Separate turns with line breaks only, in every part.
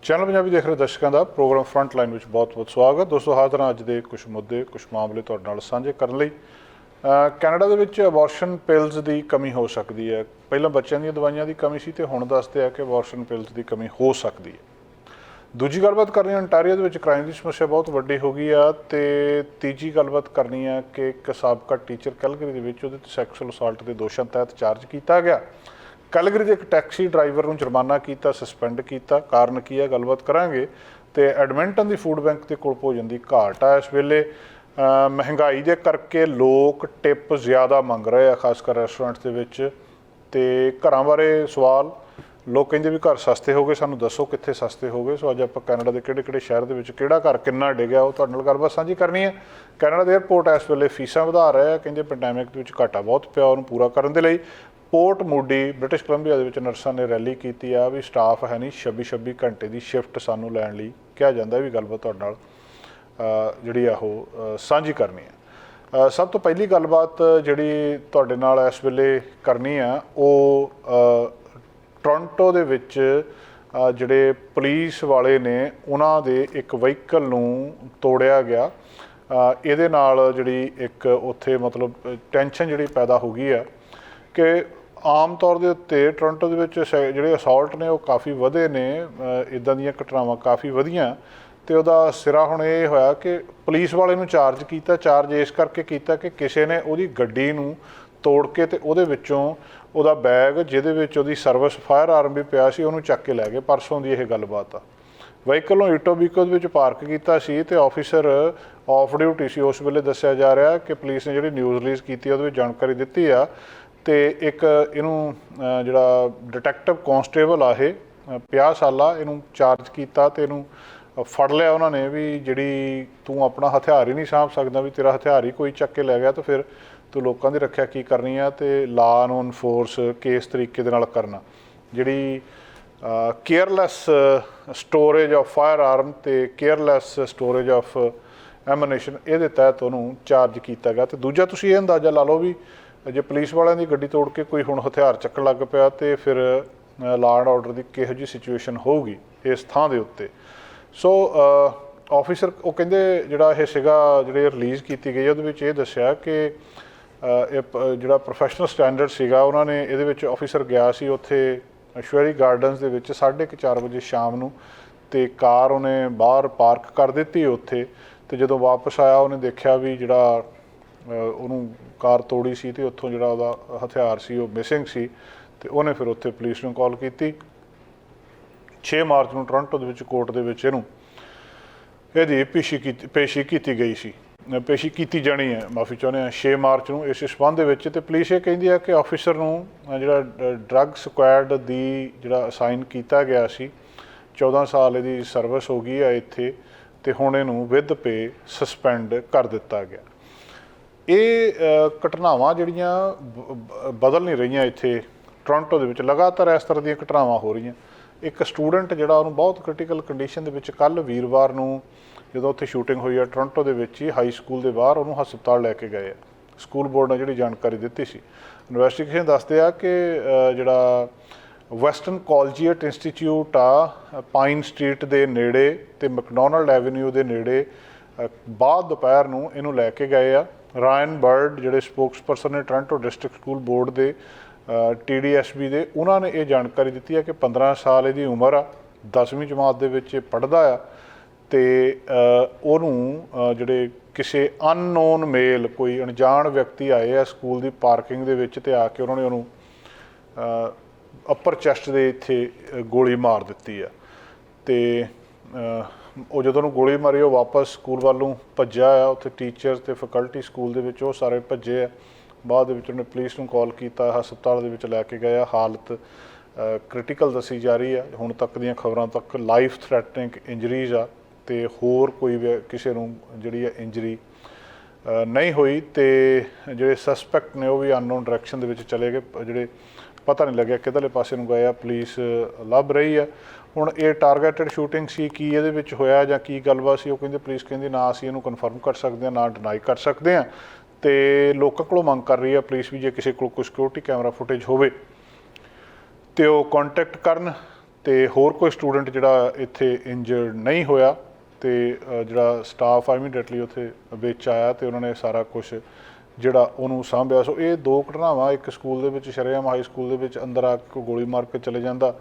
Channel Punjabi ਦੇਖ ਰਹੇ ਦਰਸ਼ਕਾਂ ਦਾ ਪ੍ਰੋਗਰਾਮ ਫਰੰਟ ਲਾਈਨ ਵਿੱਚ ਬਹੁਤ-ਬਹੁਤ ਸਵਾਗਤ। ਦੋਸਤੋ ਹਾਜ਼ਰ ਹਾਂ ਅੱਜ ਦੇ ਕੁਝ ਮੁੱਦੇ ਕੁਝ ਮਾਮਲੇ ਤੁਹਾਡੇ ਨਾਲ ਸਾਂਝੇ ਕਰਨ ਲਈ। ਕੈਨੇਡਾ ਦੇ ਵਿੱਚ ਅਬੋਰਸ਼ਨ ਪਿਲਸ ਦੀ ਕਮੀ ਹੋ ਸਕਦੀ ਹੈ। ਪਹਿਲਾਂ ਬੱਚਿਆਂ ਦੀਆਂ ਦਵਾਈਆਂ ਦੀ ਕਮੀ ਸੀ ਤੇ ਹੁਣ ਦੱਸਦੇ ਆ ਕਿ ਅਬੋਰਸ਼ਨ ਪਿਲਸ ਦੀ ਕਮੀ ਹੋ ਸਕਦੀ ਹੈ। ਦੂਜੀ ਗੱਲਬਾਤ ਕਰਨੀ ਹੈ, ontario ਦੇ ਵਿੱਚ ਕ੍ਰਾਈਮ ਦੀ ਸਮੱਸਿਆ ਬਹੁਤ ਵੱਡੀ ਹੋ ਗਈ ਆ। ਤੇ ਤੀਜੀ ਗੱਲਬਾਤ ਕਰਨੀ ਹੈ ਕਿ ਇੱਕ ਸਾਬਕਾ ਟੀਚਰ ਕੈਲਗਰੀ ਦੇ ਵਿੱਚ ਉਹਦੇ 'ਤੇ ਸੈਕਸ਼ੂਅਲ ਅਸਾਲਟ ਦੇ ਦੋਸ਼ਾਂ ਤਹਿਤ ਚਾਰਜ ਕੀਤਾ ਗਿਆ। ਕੈਲਗਰੀ ਦੇ ਇੱਕ ਟੈਕਸੀ ਡਰਾਈਵਰ ਨੂੰ ਜੁਰਮਾਨਾ ਕੀਤਾ, ਸਸਪੈਂਡ ਕੀਤਾ। ਕਾਰਨ ਕੀ ਹੈ, ਗੱਲਬਾਤ ਕਰਾਂਗੇ। ਤੇ ਐਡਮਿੰਟਨ ਦੀ ਫੂਡ ਬੈਂਕ ਦੇ ਕੋਲ ਭੋਜਨ ਦੀ ਘਾਟ ਆ ਇਸ ਵੇਲੇ। ਮਹਿੰਗਾਈ ਦੇ ਕਰਕੇ ਲੋਕ ਟਿਪ ਜ਼ਿਆਦਾ ਮੰਗ ਰਹੇ ਆ, ਖਾਸ ਕਰ ਰੈਸਟੋਰੈਂਟ ਦੇ ਵਿੱਚ। ਤੇ ਘਰਾਂ ਬਾਰੇ ਸਵਾਲ, ਲੋਕ ਕਹਿੰਦੇ ਵੀ ਘਰ ਸਸਤੇ ਹੋ ਗਏ, ਸਾਨੂੰ ਦੱਸੋ ਕਿੱਥੇ ਸਸਤੇ ਹੋ ਗਏ। ਸੋ ਅੱਜ ਆਪਾਂ ਕੈਨੇਡਾ ਦੇ ਕਿਹੜੇ ਸ਼ਹਿਰ ਦੇ ਵਿੱਚ ਕਿਹੜਾ ਘਰ ਕਿੰਨਾ ਡਿੱਗਿਆ ਉਹ ਤੁਹਾਡੇ ਨਾਲ ਗੱਲਬਾਤ ਸਾਂਝੀ ਕਰਨੀ ਹੈ। ਕੈਨੇਡਾ ਦੇ ਏਅਰਪੋਰਟ ਇਸ ਵੇਲੇ ਫੀਸਾਂ ਵਧਾ ਰਹੇ ਆ, ਕਹਿੰਦੇ ਪੈਂਡੈਮਿਕ ਦੇ ਵਿੱਚ ਘਾਟਾ ਬਹੁਤ ਪਿਆ, ਉਹਨੂੰ ਪੂਰਾ ਕਰਨ ਦੇ ਲਈ ਪੋਰਟ ਮੂਡੀ ਬ੍ਰਿਟਿਸ਼ ਕੋਲੰਬੀਆ ਦੇ ਵਿੱਚ ਨਰਸਾਂ ਨੇ ਰੈਲੀ ਕੀਤੀ ਆ ਵੀ ਸਟਾਫ ਹੈ ਨਹੀਂ, 26 ਘੰਟੇ ਦੀ ਸ਼ਿਫਟ ਸਾਨੂੰ ਲੈਣ ਲਈ ਕਿਹਾ ਜਾਂਦਾ। ਵੀ ਗੱਲਬਾਤ ਤੁਹਾਡੇ ਨਾਲ ਜਿਹੜੀ ਆ ਉਹ ਸਾਂਝੀ ਕਰਨੀ ਹੈ। ਸਭ ਤੋਂ ਪਹਿਲੀ ਗੱਲਬਾਤ ਜਿਹੜੀ ਤੁਹਾਡੇ ਨਾਲ ਇਸ ਵੇਲੇ ਕਰਨੀ ਆ ਉਹ ਟੋਰਾਂਟੋ ਦੇ ਵਿੱਚ ਜਿਹੜੇ ਪੁਲਿਸ ਵਾਲੇ ਨੇ ਉਹਨਾਂ ਦੇ ਇੱਕ ਵਹੀਕਲ ਨੂੰ ਤੋੜਿਆ ਗਿਆ। ਇਹਦੇ ਨਾਲ ਜਿਹੜੀ ਇੱਕ ਉੱਥੇ ਮਤਲਬ ਟੈਨਸ਼ਨ ਜਿਹੜੀ ਪੈਦਾ ਹੋ ਗਈ ਆ ਕਿ ਆਮ ਤੌਰ ਦੇ ਉੱਤੇ ਟੋਰਾਂਟੋ ਦੇ ਵਿੱਚ ਜਿਹੜੇ ਅਸਾਲਟ ਨੇ ਉਹ ਕਾਫੀ ਵਧੇ ਨੇ, ਇੱਦਾਂ ਦੀਆਂ ਘਟਨਾਵਾਂ ਕਾਫੀ ਵਧੀਆਂ। ਅਤੇ ਉਹਦਾ ਸਿਰਾ ਹੁਣ ਇਹ ਹੋਇਆ ਕਿ ਪੁਲਿਸ ਵਾਲੇ ਨੂੰ ਚਾਰਜ ਇਸ ਕਰਕੇ ਕੀਤਾ ਕਿ ਕਿਸੇ ਨੇ ਉਹਦੀ ਗੱਡੀ ਨੂੰ ਤੋੜ ਕੇ ਅਤੇ ਉਹਦੇ ਵਿੱਚੋਂ ਉਹਦਾ ਬੈਗ ਜਿਹਦੇ ਵਿੱਚ ਉਹਦੀ ਸਰਵਿਸ ਫਾਇਰ ਆਰਮ ਵੀ ਪਿਆ ਸੀ ਉਹਨੂੰ ਚੱਕ ਕੇ ਲੈ ਗਏ। ਪਰਸੋਂ ਦੀ ਇਹ ਗੱਲਬਾਤ ਆ। ਵਹੀਕਲ ਨੂੰ ਇਟੋਬੀਕੋ ਦੇ ਵਿੱਚ ਪਾਰਕ ਕੀਤਾ ਸੀ ਅਤੇ ਆਫਿਸਰ ਆਫ ਡਿਊਟੀ ਸੀ ਉਸ ਵੇਲੇ। ਦੱਸਿਆ ਜਾ ਰਿਹਾ ਕਿ ਪੁਲਿਸ ਨੇ ਜਿਹੜੀ ਨਿਊਜ਼ ਰਿਲੀਜ਼ ਕੀਤੀ ਉਹਦੇ ਵਿੱਚ ਜਾਣਕਾਰੀ ਦਿੱਤੀ ਆ। ਅਤੇ ਇੱਕ ਇਹਨੂੰ ਜਿਹੜਾ ਡਿਟੈਕਟਿਵ ਕਾਂਸਟੇਬਲ ਆ, ਇਹ 50 ਸਾਲਾ, ਇਹਨੂੰ ਚਾਰਜ ਕੀਤਾ ਅਤੇ ਇਹਨੂੰ ਫੜ ਲਿਆ ਉਹਨਾਂ ਨੇ ਵੀ ਜਿਹੜੀ ਤੂੰ ਆਪਣਾ ਹਥਿਆਰ ਹੀ ਨਹੀਂ ਸਾਂਭ ਸਕਦਾ, ਵੀ ਤੇਰਾ ਹਥਿਆਰ ਹੀ ਕੋਈ ਚੱਕ ਕੇ ਲੈ ਗਿਆ ਤਾਂ ਫਿਰ ਤੂੰ ਲੋਕਾਂ ਦੀ ਰੱਖਿਆ ਕੀ ਕਰਨੀ ਆ। ਅਤੇ ਲਾਅ ਨੂੰ ਇਨਫੋਰਸ ਕਿਸ ਤਰੀਕੇ ਦੇ ਨਾਲ ਕਰਨਾ, ਜਿਹੜੀ ਕੇਅਰਲੈਸ ਸਟੋਰੇਜ ਆਫ ਫਾਇਰ ਆਰਮ ਅਤੇ ਕੇਅਰਲੈਸ ਸਟੋਰੇਜ ਆਫ ਐਮੂਨੇਸ਼ਨ, ਇਹਦੇ ਤਹਿਤ ਉਹਨੂੰ ਚਾਰਜ ਕੀਤਾ ਗਿਆ। ਅਤੇ ਦੂਜਾ ਤੁਸੀਂ ਇਹ ਅੰਦਾਜ਼ਾ ਲਾ ਲਓ ਵੀ ਜੇ ਪੁਲਿਸ ਵਾਲਿਆਂ ਦੀ ਗੱਡੀ ਤੋੜ ਕੇ ਕੋਈ ਹੁਣ ਹਥਿਆਰ ਚੱਕਣ ਲੱਗ ਪਿਆ ਅਤੇ ਫਿਰ ਲਾਅ ਐਂਡ ਆਰਡਰ ਦੀ ਕਿਹੋ ਜਿਹੀ ਸਿਚੁਏਸ਼ਨ ਹੋਊਗੀ ਇਸ ਥਾਂ ਦੇ ਉੱਤੇ। ਸੋ ਆਫਿਸਰ ਉਹ ਕਹਿੰਦੇ ਜਿਹੜਾ ਇਹ ਸੀਗਾ ਜਿਹੜੀ ਰਿਲੀਜ਼ ਕੀਤੀ ਗਈ ਉਹਦੇ ਵਿੱਚ ਇਹ ਦੱਸਿਆ ਕਿ ਇਹ ਜਿਹੜਾ ਪ੍ਰੋਫੈਸ਼ਨਲ ਸਟੈਂਡਰਡ ਸੀਗਾ ਉਹਨਾਂ ਨੇ ਇਹਦੇ ਵਿੱਚ ਆਫਿਸਰ ਗਿਆ ਸੀ ਉੱਥੇ ਸ਼ਵੇਰੀ ਗਾਰਡਨਸ ਦੇ ਵਿੱਚ 4:30 ਵਜੇ ਸ਼ਾਮ ਨੂੰ, ਅਤੇ ਕਾਰ ਉਹਨੇ ਬਾਹਰ ਪਾਰਕ ਕਰ ਦਿੱਤੀ ਉੱਥੇ। ਅਤੇ ਜਦੋਂ ਵਾਪਸ ਆਇਆ ਉਹਨੇ ਦੇਖਿਆ ਵੀ ਜਿਹੜਾ ਉਹਨੂੰ ਕਾਰ ਤੋੜੀ ਸੀ ਅਤੇ ਉੱਥੋਂ ਜਿਹੜਾ ਉਹਦਾ ਹਥਿਆਰ ਸੀ ਉਹ ਮਿਸਿੰਗ ਸੀ। ਅਤੇ ਉਹਨੇ ਫਿਰ ਉੱਥੇ ਪੁਲਿਸ ਨੂੰ ਕਾਲ ਕੀਤੀ। 6 ਮਾਰਚ ਨੂੰ ਟੋਰਾਂਟੋ ਦੇ ਵਿੱਚ ਕੋਰਟ ਦੇ ਵਿੱਚ ਇਹਦੀ ਪੇਸ਼ੀ ਕੀਤੀ ਜਾਣੀ ਹੈ, ਮਾਫੀ ਚਾਹੁੰਦੇ ਹਾਂ, 6 ਮਾਰਚ ਨੂੰ ਇਸ ਸੰਬੰਧ ਦੇ ਵਿੱਚ। ਅਤੇ ਪੁਲਿਸ ਇਹ ਕਹਿੰਦੀ ਹੈ ਕਿ ਆਫਿਸਰ ਨੂੰ ਜਿਹੜਾ ਡਰੱਗ ਸਕੁਐਡ ਦੀ ਜਿਹੜਾ ਅਸਾਈਨ ਕੀਤਾ ਗਿਆ ਸੀ, 14 ਸਾਲ ਇਹਦੀ ਸਰਵਿਸ ਹੋ ਗਈ ਹੈ ਇੱਥੇ, ਅਤੇ ਹੁਣ ਇਹਨੂੰ ਵਿਦ ਪੇ ਸਸਪੈਂਡ ਕਰ ਦਿੱਤਾ ਗਿਆ। ਇਹ ਘਟਨਾਵਾਂ ਜਿਹੜੀਆਂ ਬਦਲ ਨਹੀਂ ਰਹੀਆਂ ਇੱਥੇ ਟੋਰਾਂਟੋ ਦੇ ਵਿੱਚ, ਲਗਾਤਾਰ ਇਸ ਤਰ੍ਹਾਂ ਦੀਆਂ ਘਟਨਾਵਾਂ ਹੋ ਰਹੀਆਂ। ਇੱਕ ਸਟੂਡੈਂਟ ਜਿਹੜਾ ਉਹਨੂੰ ਬਹੁਤ ਕ੍ਰਿਟੀਕਲ ਕੰਡੀਸ਼ਨ ਦੇ ਵਿੱਚ ਕੱਲ੍ਹ ਵੀਰਵਾਰ ਨੂੰ ਜਦੋਂ ਉੱਥੇ ਸ਼ੂਟਿੰਗ ਹੋਈ ਆ ਟੋਰਾਂਟੋ ਦੇ ਵਿੱਚ ਹੀ ਹਾਈ ਸਕੂਲ ਦੇ ਬਾਹਰ, ਉਹਨੂੰ ਹਸਪਤਾਲ ਲੈ ਕੇ ਗਏ ਆ। ਸਕੂਲ ਬੋਰਡ ਨੇ ਜਿਹੜੀ ਜਾਣਕਾਰੀ ਦਿੱਤੀ ਸੀ। ਇਨਵੈਸਟੀਗੇਸ਼ਨ ਦੱਸਦੇ ਆ ਕਿ ਜਿਹੜਾ ਵੈਸਟਰਨ ਕਾਲਜੀਏਟ ਇੰਸਟੀਚਿਊਟ ਆ ਪਾਈਨ ਸਟਰੀਟ ਦੇ ਨੇੜੇ ਅਤੇ ਮੈਕਡੋਨਲਡ ਐਵੀਨਿਊ ਦੇ ਨੇੜੇ ਬਾਅਦ ਦੁਪਹਿਰ ਨੂੰ ਇਹਨੂੰ ਲੈ ਕੇ ਗਏ ਆ। ਰਾਇਨ ਬਰਡ ਜਿਹੜੇ ਸਪੋਕਸਪਰਸਨ ਨੇ ਟੋਰਾਂਟੋ ਡਿਸਟ੍ਰਿਕਟ ਸਕੂਲ ਬੋਰਡ ਦੇ TDSB ਦੇ, ਉਹਨਾਂ ਨੇ ਇਹ ਜਾਣਕਾਰੀ ਦਿੱਤੀ ਹੈ ਕਿ 15 ਸਾਲ ਇਹਦੀ ਉਮਰ ਆ, 10ਵੀਂ ਜਮਾਤ ਦੇ ਵਿੱਚ ਪੜ੍ਹਦਾ ਆ। ਅਤੇ ਉਹਨੂੰ ਜਿਹੜੇ ਕਿਸੇ ਅਨਨੋਨ ਮੇਲ, ਕੋਈ ਅਣਜਾਣ ਵਿਅਕਤੀ ਆਏ ਆ ਸਕੂਲ ਦੀ ਪਾਰਕਿੰਗ ਦੇ ਵਿੱਚ ਅਤੇ ਆ ਕੇ ਉਹਨਾਂ ਨੇ ਉਹਨੂੰ ਅੱਪਰ ਚੈਸਟ ਦੇ ਇੱਥੇ ਗੋਲੀ ਮਾਰ ਦਿੱਤੀ ਆ। ਅਤੇ ਉਹ ਜਦੋਂ ਉਹਨੂੰ ਗੋਲੀ ਮਾਰੀ ਉਹ ਵਾਪਸ ਸਕੂਲ ਵੱਲ ਨੂੰ ਭੱਜਿਆ ਆ। ਉੱਥੇ ਟੀਚਰ ਅਤੇ ਫੈਕਲਟੀ ਸਕੂਲ ਦੇ ਵਿੱਚ ਉਹ ਸਾਰੇ ਭੱਜੇ ਆ। ਬਾਅਦ ਦੇ ਵਿੱਚ ਉਹਨੇ ਪੁਲਿਸ ਨੂੰ ਕਾਲ ਕੀਤਾ, ਹਸਪਤਾਲ ਦੇ ਵਿੱਚ ਲੈ ਕੇ ਗਏ ਆ। ਹਾਲਤ ਕ੍ਰਿਟੀਕਲ ਦੱਸੀ ਜਾ ਰਹੀ ਆ। ਹੁਣ ਤੱਕ ਦੀਆਂ ਖਬਰਾਂ ਤੱਕ ਲਾਈਫ ਥ੍ਰੈਟਨਿੰਗ ਇੰਜਰੀਜ਼ ਆ ਅਤੇ ਹੋਰ ਕੋਈ ਕਿਸੇ ਨੂੰ ਜਿਹੜੀ ਆ ਇੰਜਰੀ ਨਹੀਂ ਹੋਈ। ਅਤੇ ਜਿਹੜੇ ਸਸਪੈਕਟ ਨੇ ਉਹ ਵੀ ਅਨਨੋਨ ਡਾਇਰੈਕਸ਼ਨ ਦੇ ਵਿੱਚ ਚਲੇ ਗਏ, ਜਿਹੜੇ ਪਤਾ ਨਹੀਂ ਲੱਗਿਆ ਕਿੱਧਰਲੇ ਪਾਸੇ ਨੂੰ ਗਏ ਆ। ਪੁਲਿਸ ਲੱਭ ਰਹੀ ਆ। ਹੁਣ ਇਹ ਟਾਰਗੇਟਡ ਸ਼ੂਟਿੰਗ ਸੀ, ਕੀ ਇਹਦੇ ਵਿੱਚ ਹੋਇਆ ਜਾਂ ਕੀ ਗੱਲਬਾਤ ਸੀ, ਉਹ ਕਹਿੰਦੇ ਪੁਲਿਸ ਕਹਿੰਦੀ ਨਾ ਅਸੀਂ ਇਹਨੂੰ ਕਨਫਰਮ ਕਰ ਸਕਦੇ ਹਾਂ ਨਾ ਡਿਨਾਈ ਕਰ ਸਕਦੇ ਹਾਂ। ਅਤੇ ਲੋਕਾਂ ਕੋਲੋਂ ਮੰਗ ਕਰ ਰਹੀ ਆ ਪੁਲਿਸ ਵੀ ਜੇ ਕਿਸੇ ਕੋਲ ਕੋਈ ਸਿਕਿਉਰਿਟੀ ਕੈਮਰਾ ਫੁਟੇਜ ਹੋਵੇ ਅਤੇ ਉਹ ਕੰਟੈਕਟ ਕਰਨ ਤੇ ਹੋਰ ਕੋਈ ਸਟੂਡੈਂਟ ਜਿਹੜਾ ਇੱਥੇ ਇੰਜਰਡ ਨਹੀਂ ਹੋਇਆ ਤੇ ਜਿਹੜਾ ਸਟਾਫ ਆ ਇਮੀਡੀਏਟਲੀ ਉੱਥੇ ਵਿੱਚ ਆਇਆ ਤੇ ਉਹਨਾਂ ਨੇ ਸਾਰਾ ਕੁਝ ਜਿਹੜਾ ਉਹਨੂੰ ਸਾਂਭਿਆ। ਸੋ ਇਹ ਦੋ ਘਟਨਾਵਾਂ, ਇੱਕ ਸਕੂਲ ਦੇ ਵਿੱਚ ਸ਼ਰੇਆਮ ਹਾਈ ਸਕੂਲ ਦੇ ਵਿੱਚ ਅੰਦਰ ਆ ਕੇ ਗੋਲੀ ਮਾਰ ਕੇ ਚਲੇ ਜਾਂਦਾ,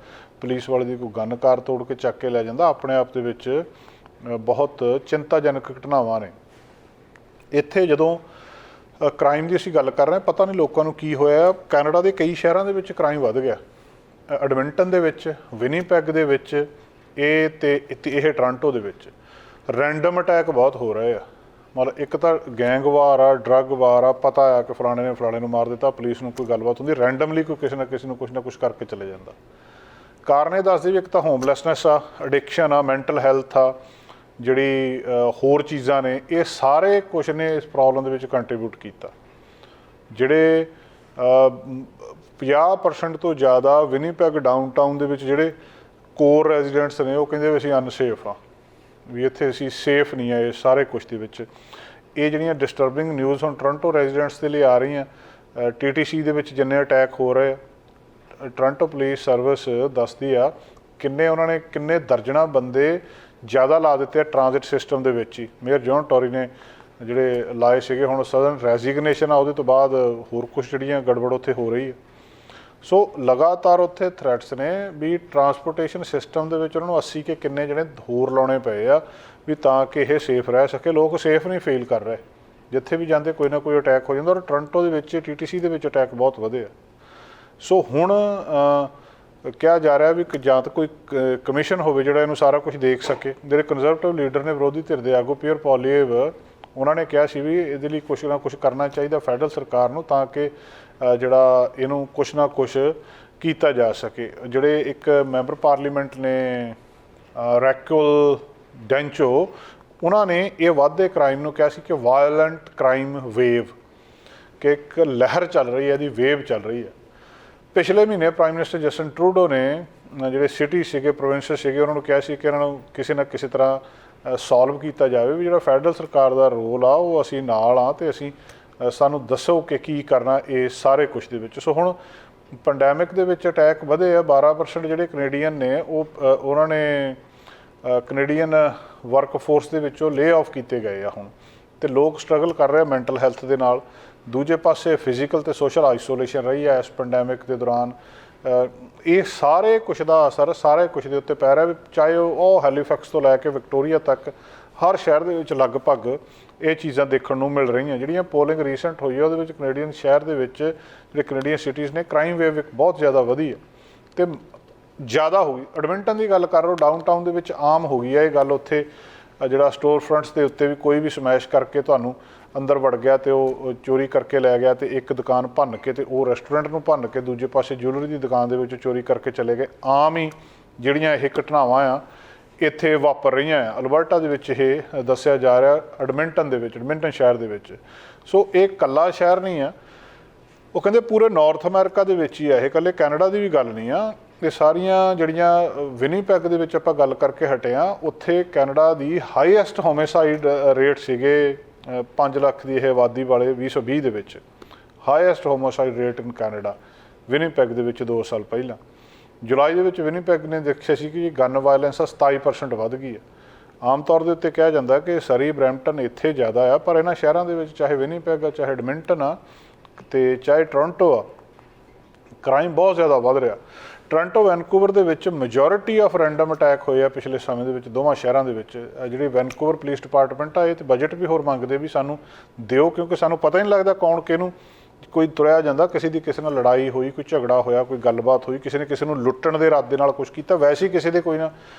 ਪੁਲਿਸ ਵਾਲੇ ਦੀ ਕੋਈ ਗਨ ਕਾਰ ਤੋੜ ਕੇ ਚੱਕ ਕੇ ਲੈ ਜਾਂਦਾ, ਆਪਣੇ ਆਪ ਦੇ ਵਿੱਚ ਬਹੁਤ ਚਿੰਤਾਜਨਕ ਘਟਨਾਵਾਂ ਨੇ। ਇੱਥੇ ਜਦੋਂ ਕ੍ਰਾਈਮ ਦੀ ਅਸੀਂ ਗੱਲ ਕਰ ਰਹੇ ਹਾਂ, ਪਤਾ ਨਹੀਂ ਲੋਕਾਂ ਨੂੰ ਕੀ ਹੋਇਆ, ਕੈਨੇਡਾ ਦੇ ਕਈ ਸ਼ਹਿਰਾਂ ਦੇ ਵਿੱਚ ਕ੍ਰਾਈਮ ਵੱਧ ਗਿਆ। ਐਡਮਿੰਟਨ ਦੇ ਵਿੱਚ, ਵਿਨੀਪੈਗ ਦੇ ਵਿੱਚ ਇਹ ਟੋਰਾਂਟੋ ਦੇ ਵਿੱਚ ਰੈਂਡਮ ਅਟੈਕ ਬਹੁਤ ਹੋ ਰਹੇ ਆ। ਮਤਲਬ ਇੱਕ ਤਾਂ ਗੈਂਗ ਵਾਰ ਆ, ਡਰੱਗ ਵਾਰ ਆ, ਪਤਾ ਆ ਕਿ ਫਲਾਣੇ ਨੇ ਫਲਾਣੇ ਨੂੰ ਮਾਰ ਦਿੱਤਾ, ਪੁਲਿਸ ਨੂੰ ਕੋਈ ਗੱਲਬਾਤ ਹੁੰਦੀ, ਰੈਂਡਮਲੀ ਕੋਈ ਕਿਸੇ ਨਾ ਕਿਸੇ ਨੂੰ ਕੁਛ ਨਾ ਕੁਛ ਕਰਕੇ ਚਲੇ ਜਾਂਦਾ। ਕਾਰਨ ਇਹ ਦੱਸਦੇ ਵੀ ਇੱਕ ਤਾਂ ਹੋਮਲੈਸਨੈਸ ਆ, ਐਡਿਕਸ਼ਨ ਆ, ਮੈਂਟਲ ਹੈਲਥ ਆ, ਜਿਹੜੀ ਹੋਰ ਚੀਜ਼ਾਂ ਨੇ, ਇਹ ਸਾਰੇ ਕੁਛ ਨੇ ਇਸ ਪ੍ਰੋਬਲਮ ਦੇ ਵਿੱਚ ਕੰਟਰੀਬਿਊਟ ਕੀਤਾ। ਜਿਹੜੇ 50% ਤੋਂ ਜ਼ਿਆਦਾ ਵਿਨੀਪੈਗ ਡਾਊਨਟਾਊਨ ਦੇ ਵਿੱਚ ਜਿਹੜੇ ਕੋਰ ਰੈਜ਼ੀਡੈਂਟਸ ਨੇ ਉਹ ਕਹਿੰਦੇ ਵੀ ਅਸੀਂ ਅਨਸੇਫ ਆ, ਵੀ ਇੱਥੇ ਅਸੀਂ ਸੇਫ ਨਹੀਂ ਆ। ਇਹ ਸਾਰੇ ਕੁਛ ਦੇ ਵਿੱਚ ਇਹ ਜਿਹੜੀਆਂ ਡਿਸਟਰਬਿੰਗ ਨਿਊਜ਼ ਹੁਣ ਟੋਰਾਂਟੋ ਰੈਜ਼ੀਡੈਂਟਸ ਦੇ ਲਈ ਆ ਰਹੀਆਂ, TTC ਦੇ ਵਿੱਚ ਜਿੰਨੇ ਅਟੈਕ ਹੋ ਰਹੇ, ਟੋਰਾਂਟੋ ਪੁਲਿਸ ਸਰਵਿਸ ਦੱਸਦੀ ਆ ਕਿੰਨੇ ਦਰਜਨਾਂ ਬੰਦੇ ਜ਼ਿਆਦਾ ਲਾ ਦਿੱਤੇ ਆ ਟ੍ਰਾਂਜ਼ਿਟ ਸਿਸਟਮ ਦੇ ਵਿੱਚ ਹੀ। ਮੇਅਰ ਜੌਨ ਟੋਰੀ ਨੇ ਜਿਹੜੇ ਲਾਏ ਸੀਗੇ, ਹੁਣ ਸਡਨ ਰੈਜ਼ੀਗਨੇਸ਼ਨ ਆ, ਉਹਦੇ ਤੋਂ ਬਾਅਦ ਹੋਰ ਕੁਛ ਜਿਹੜੀਆਂ ਗੜਬੜ ਉੱਥੇ ਹੋ ਰਹੀ ਹੈ। ਸੋ ਲਗਾਤਾਰ ਉੱਥੇ ਥ੍ਰੈਟਸ ਨੇ ਵੀ ਟਰਾਂਸਪੋਰਟੇਸ਼ਨ ਸਿਸਟਮ ਦੇ ਵਿੱਚ ਉਹਨਾਂ ਨੂੰ 80 ਕੇ ਕਿੰਨੇ ਜਿਹੜੇ ਹੋਰ ਲਾਉਣੇ ਪਏ ਆ ਵੀ ਤਾਂ ਕਿ ਇਹ ਸੇਫ ਰਹਿ ਸਕੇ। ਲੋਕ ਸੇਫ ਨਹੀਂ ਫੀਲ ਕਰ ਰਹੇ, ਜਿੱਥੇ ਵੀ ਜਾਂਦੇ ਕੋਈ ਨਾ ਕੋਈ ਅਟੈਕ ਹੋ ਜਾਂਦਾ। ਔਰ ਟੋਰਾਂਟੋ ਦੇ ਵਿੱਚ TTC ਦੇ ਵਿੱਚ ਅਟੈਕ ਬਹੁਤ ਵਧੇ ਆ। ਸੋ ਹੁਣ ਕਿਹਾ ਜਾ ਰਿਹਾ ਵੀ ਜਾਂ ਤਾਂ ਕੋਈ ਕਮਿਸ਼ਨ ਹੋਵੇ ਜਿਹੜਾ ਇਹਨੂੰ ਸਾਰਾ ਕੁਝ ਦੇਖ ਸਕੇ। ਜਿਹੜੇ ਕੰਜ਼ਰਵੇਟਿਵ ਲੀਡਰ ਨੇ, ਵਿਰੋਧੀ ਧਿਰ ਦੇ ਆਗੂ ਪੀਅਰ ਪੋਲੀਏਵ, ਉਹਨਾਂ ਨੇ ਕਿਹਾ ਸੀ ਵੀ ਇਹਦੇ ਲਈ ਕੁਛ ਨਾ ਕੁਛ ਕਰਨਾ ਚਾਹੀਦਾ ਫੈਡਰਲ ਸਰਕਾਰ ਨੂੰ ਤਾਂ ਕਿ ਜਿਹੜਾ ਇਹਨੂੰ ਕੁਛ ਨਾ ਕੁਛ ਕੀਤਾ ਜਾ ਸਕੇ। ਜਿਹੜੇ ਇੱਕ ਮੈਂਬਰ ਪਾਰਲੀਮੈਂਟ ਨੇ ਰੈਕਲ ਡੈਂਚੋ, ਉਹਨਾਂ ਨੇ ਇਹ ਵੱਧਦੇ ਕ੍ਰਾਈਮ ਨੂੰ ਕਿਹਾ ਸੀ ਕਿ ਵਾਇਲੈਂਟ ਕ੍ਰਾਈਮ ਵੇਵ, ਕਿ ਇੱਕ ਲਹਿਰ ਚੱਲ ਰਹੀ ਹੈ, ਇਹਦੀ ਵੇਵ ਚੱਲ ਰਹੀ ਹੈ। ਪਿਛਲੇ ਮਹੀਨੇ ਪ੍ਰਾਈਮ ਮਿਨਿਸਟਰ ਜਸਟਿਨ ਟਰੂਡੋ ਨੇ ਜਿਹੜੇ ਸਿਟੀ ਸੀਗੇ, ਪ੍ਰੋਵਿੰਸ ਸੀਗੇ, ਉਹਨਾਂ ਨੂੰ ਕਿਹਾ ਸੀ ਕਿ ਇਹਨਾਂ ਨੂੰ ਕਿਸੇ ਨਾ ਕਿਸੇ ਤਰ੍ਹਾਂ ਸੋਲਵ ਕੀਤਾ ਜਾਵੇ ਵੀ ਜਿਹੜਾ ਫੈਡਰਲ ਸਰਕਾਰ ਦਾ ਰੋਲ ਆ ਉਹ ਅਸੀਂ ਨਾਲ ਆ ਤੇ ਅਸੀਂ ਸਾਨੂੰ ਦੱਸੋ ਕਿ ਕੀ ਕਰਨਾ ਇਹ ਸਾਰੇ ਕੁਛ ਦੇ ਵਿੱਚ। ਸੋ ਹੁਣ ਪੈਂਡੈਮਿਕ ਦੇ ਵਿੱਚ ਅਟੈਕ ਵਧੇ ਆ। 12% ਜਿਹੜੇ ਕੈਨੇਡੀਅਨ ਨੇ ਉਹਨਾਂ ਨੇ ਕੈਨੇਡੀਅਨ ਵਰਕ ਫੋਰਸ ਦੇ ਵਿੱਚੋਂ ਲੇ ਆਫ ਕੀਤੇ ਗਏ ਆ ਹੁਣ, ਤੇ ਲੋਕ ਸਟਰਗਲ ਕਰ ਰਹੇ ਆ ਮੈਂਟਲ ਹੈਲਥ ਦੇ ਨਾਲ। ਦੂਜੇ ਪਾਸੇ ਫਿਜ਼ੀਕਲ ਤੇ ਸੋਸ਼ਲ ਆਈਸੋਲੇਸ਼ਨ ਰਹੀ ਹੈ ਇਸ ਪੈਂਡੈਮਿਕ ਦੇ ਦੌਰਾਨ। ਇਹ ਸਾਰੇ ਕੁਛ ਦਾ ਅਸਰ ਸਾਰੇ ਕੁਛ ਦੇ ਉੱਤੇ ਪੈ ਰਿਹਾ ਵੀ, ਚਾਹੇ ਉਹ ਹੈਲੀਫੈਕਸ ਤੋਂ ਲੈ ਕੇ ਵਿਕਟੋਰੀਆ ਤੱਕ ਹਰ ਸ਼ਹਿਰ ਦੇ ਵਿੱਚ ਲਗਭਗ ਇਹ ਚੀਜ਼ਾਂ ਦੇਖਣ ਨੂੰ ਮਿਲ ਰਹੀਆਂ। ਜਿਹੜੀਆਂ ਪੋਲਿੰਗ ਰੀਸੈਂਟ ਹੋਈ ਹੈ ਉਹਦੇ ਵਿੱਚ ਕੈਨੇਡੀਅਨ ਸ਼ਹਿਰ ਦੇ ਵਿੱਚ ਜਿਹੜੇ ਕੈਨੇਡੀਅਨ ਸਿਟੀਜ਼ ਨੇ ਕ੍ਰਾਈਮ ਵੇਵ ਬਹੁਤ ਜ਼ਿਆਦਾ ਵਧੀ ਹੈ ਅਤੇ ਜ਼ਿਆਦਾ ਹੋ ਗਈ। ਐਡਮਿੰਟਨ ਦੀ ਗੱਲ ਕਰ ਰਹੇ ਹੋ, ਡਾਊਨਟਾਊਨ ਦੇ ਵਿੱਚ ਆਮ ਹੋ ਗਈ ਹੈ ਇਹ ਗੱਲ। ਉੱਥੇ ਜਿਹੜਾ ਸਟੋਰ ਫਰੰਟਸ ਦੇ ਉੱਤੇ ਵੀ ਕੋਈ ਵੀ ਸਮੈਸ਼ ਕਰਕੇ ਤੁਹਾਨੂੰ ਅੰਦਰ ਵੜ ਗਿਆ ਤੇ ਉਹ ਚੋਰੀ ਕਰਕੇ ਲੈ ਗਿਆ, ਤੇ ਇੱਕ ਦੁਕਾਨ ਭੰਨ ਕੇ ਤੇ ਉਹ ਰੈਸਟੋਰੈਂਟ ਨੂੰ ਭੰਨ ਕੇ ਦੂਜੇ ਪਾਸੇ ਜੁਐਲਰੀ ਦੀ ਦੁਕਾਨ ਦੇ ਵਿੱਚ ਚੋਰੀ ਕਰਕੇ ਚਲੇ ਗਏ। ਆਮ ਹੀ ਜਿਹੜੀਆਂ ਇਹ ਘਟਨਾਵਾਂ ਆ ਇੱਥੇ ਵਾਪਰ ਰਹੀਆਂ ਆ। ਅਲਬਰਟਾ ਦੇ ਵਿੱਚ ਇਹ ਦੱਸਿਆ ਜਾ ਰਿਹਾ, ਐਡਮਿੰਟਨ ਦੇ ਵਿੱਚ, ਐਡਮਿੰਟਨ ਸ਼ਹਿਰ ਦੇ ਵਿੱਚ। ਸੋ ਇਹ ਇਕੱਲਾ ਸ਼ਹਿਰ ਨਹੀਂ ਆ, ਉਹ ਕਹਿੰਦੇ ਪੂਰੇ ਨਾਰਥ ਅਮਰੀਕਾ ਦੇ ਵਿੱਚ ਹੀ ਆ ਇਹ, ਇਕੱਲੇ ਕੈਨੇਡਾ ਦੀ ਵੀ ਗੱਲ ਨਹੀਂ ਆ। ਇਹ ਸਾਰੀਆਂ ਜਿਹੜੀਆਂ ਵਿਨੀਪੈਗ ਦੇ ਵਿੱਚ ਆਪਾਂ ਗੱਲ ਕਰਕੇ ਹਟੇ ਹਾਂ, ਉੱਥੇ ਕੈਨੇਡਾ ਦੀ ਹਾਈਐਸਟ ਹੋਮਿਸਾਈਡ ਰੇਟ ਸੀਗੇ 5 ਲੱਖ ਦੀ ਇਹ ਆਬਾਦੀ ਵਾਲੇ 2020 ਦੇ ਵਿੱਚ। Highest homicide rate in Canada Winnipeg ਦੇ ਵਿੱਚ 2 ਸਾਲ ਪਹਿਲਾਂ। ਜੁਲਾਈ ਦੇ ਵਿੱਚ ਵਿਨੀਪੈਗ ਨੇ ਦੇਖਿਆ ਸੀ ਕਿ ਗਨ ਵਾਇਲੈਂਸ 27% ਵੱਧ ਗਈ ਹੈ। ਆਮ ਤੌਰ ਦੇ ਉੱਤੇ ਕਿਹਾ ਜਾਂਦਾ ਕਿ ਸਰੀ, ਬਰੈਂਪਟਨ ਇੱਥੇ ਜ਼ਿਆਦਾ ਆ, ਪਰ ਇਹਨਾਂ ਸ਼ਹਿਰਾਂ ਦੇ ਵਿੱਚ ਚਾਹੇ ਵਿਨੀਪੈਗ ਆ, ਚਾਹੇ ਐਡਮਿੰਟਨ ਆ ਤੇ ਚਾਹੇ ਟੋਰਾਂਟੋ ਆ, ਕ੍ਰਾਈਮ ਬਹੁਤ ਜ਼ਿਆਦਾ ਵੱਧ ਰਿਹਾ। ਟੋਰਾਂਟੋ, ਵੈਨਕੂਵਰ ਦੇ ਵਿੱਚ ਮੈਜੋਰਿਟੀ ਆਫ ਰੈਂਡਮ ਅਟੈਕ ਹੋਏ ਆ ਪਿਛਲੇ ਸਮੇਂ ਦੇ ਵਿੱਚ ਦੋਵਾਂ ਸ਼ਹਿਰਾਂ ਦੇ ਵਿੱਚ। ਜਿਹੜੀ ਵੈਨਕੂਵਰ ਪੁਲਿਸ ਡਿਪਾਰਟਮੈਂਟ ਆ ਇਹ ਤੇ ਬਜਟ ਵੀ ਹੋਰ ਮੰਗਦੇ ਵੀ ਸਾਨੂੰ ਦਿਓ, ਕਿਉਂਕਿ ਸਾਨੂੰ ਪਤਾ ਹੀ ਨਹੀਂ ਲੱਗਦਾ ਕੌਣ ਕਿਹਨੂੰ ਕੋਈ ਤੁਰਿਆ ਜਾਂਦਾ, ਕਿਸੇ ਦੀ ਕਿਸੇ ਨਾਲ ਲੜਾਈ ਹੋਈ, ਕੋਈ ਝਗੜਾ ਹੋਇਆ, ਕੋਈ ਗੱਲਬਾਤ ਹੋਈ, ਕਿਸੇ ਨੇ ਕਿਸੇ ਨੂੰ ਲੁੱਟਣ ਦੇ ਇਰਾਦੇ ਨਾਲ ਕੁਛ ਕੀਤਾ, ਵੈਸੇ ਹੀ ਕਿਸੇ ਦੇ ਕੋਈ ਨਾ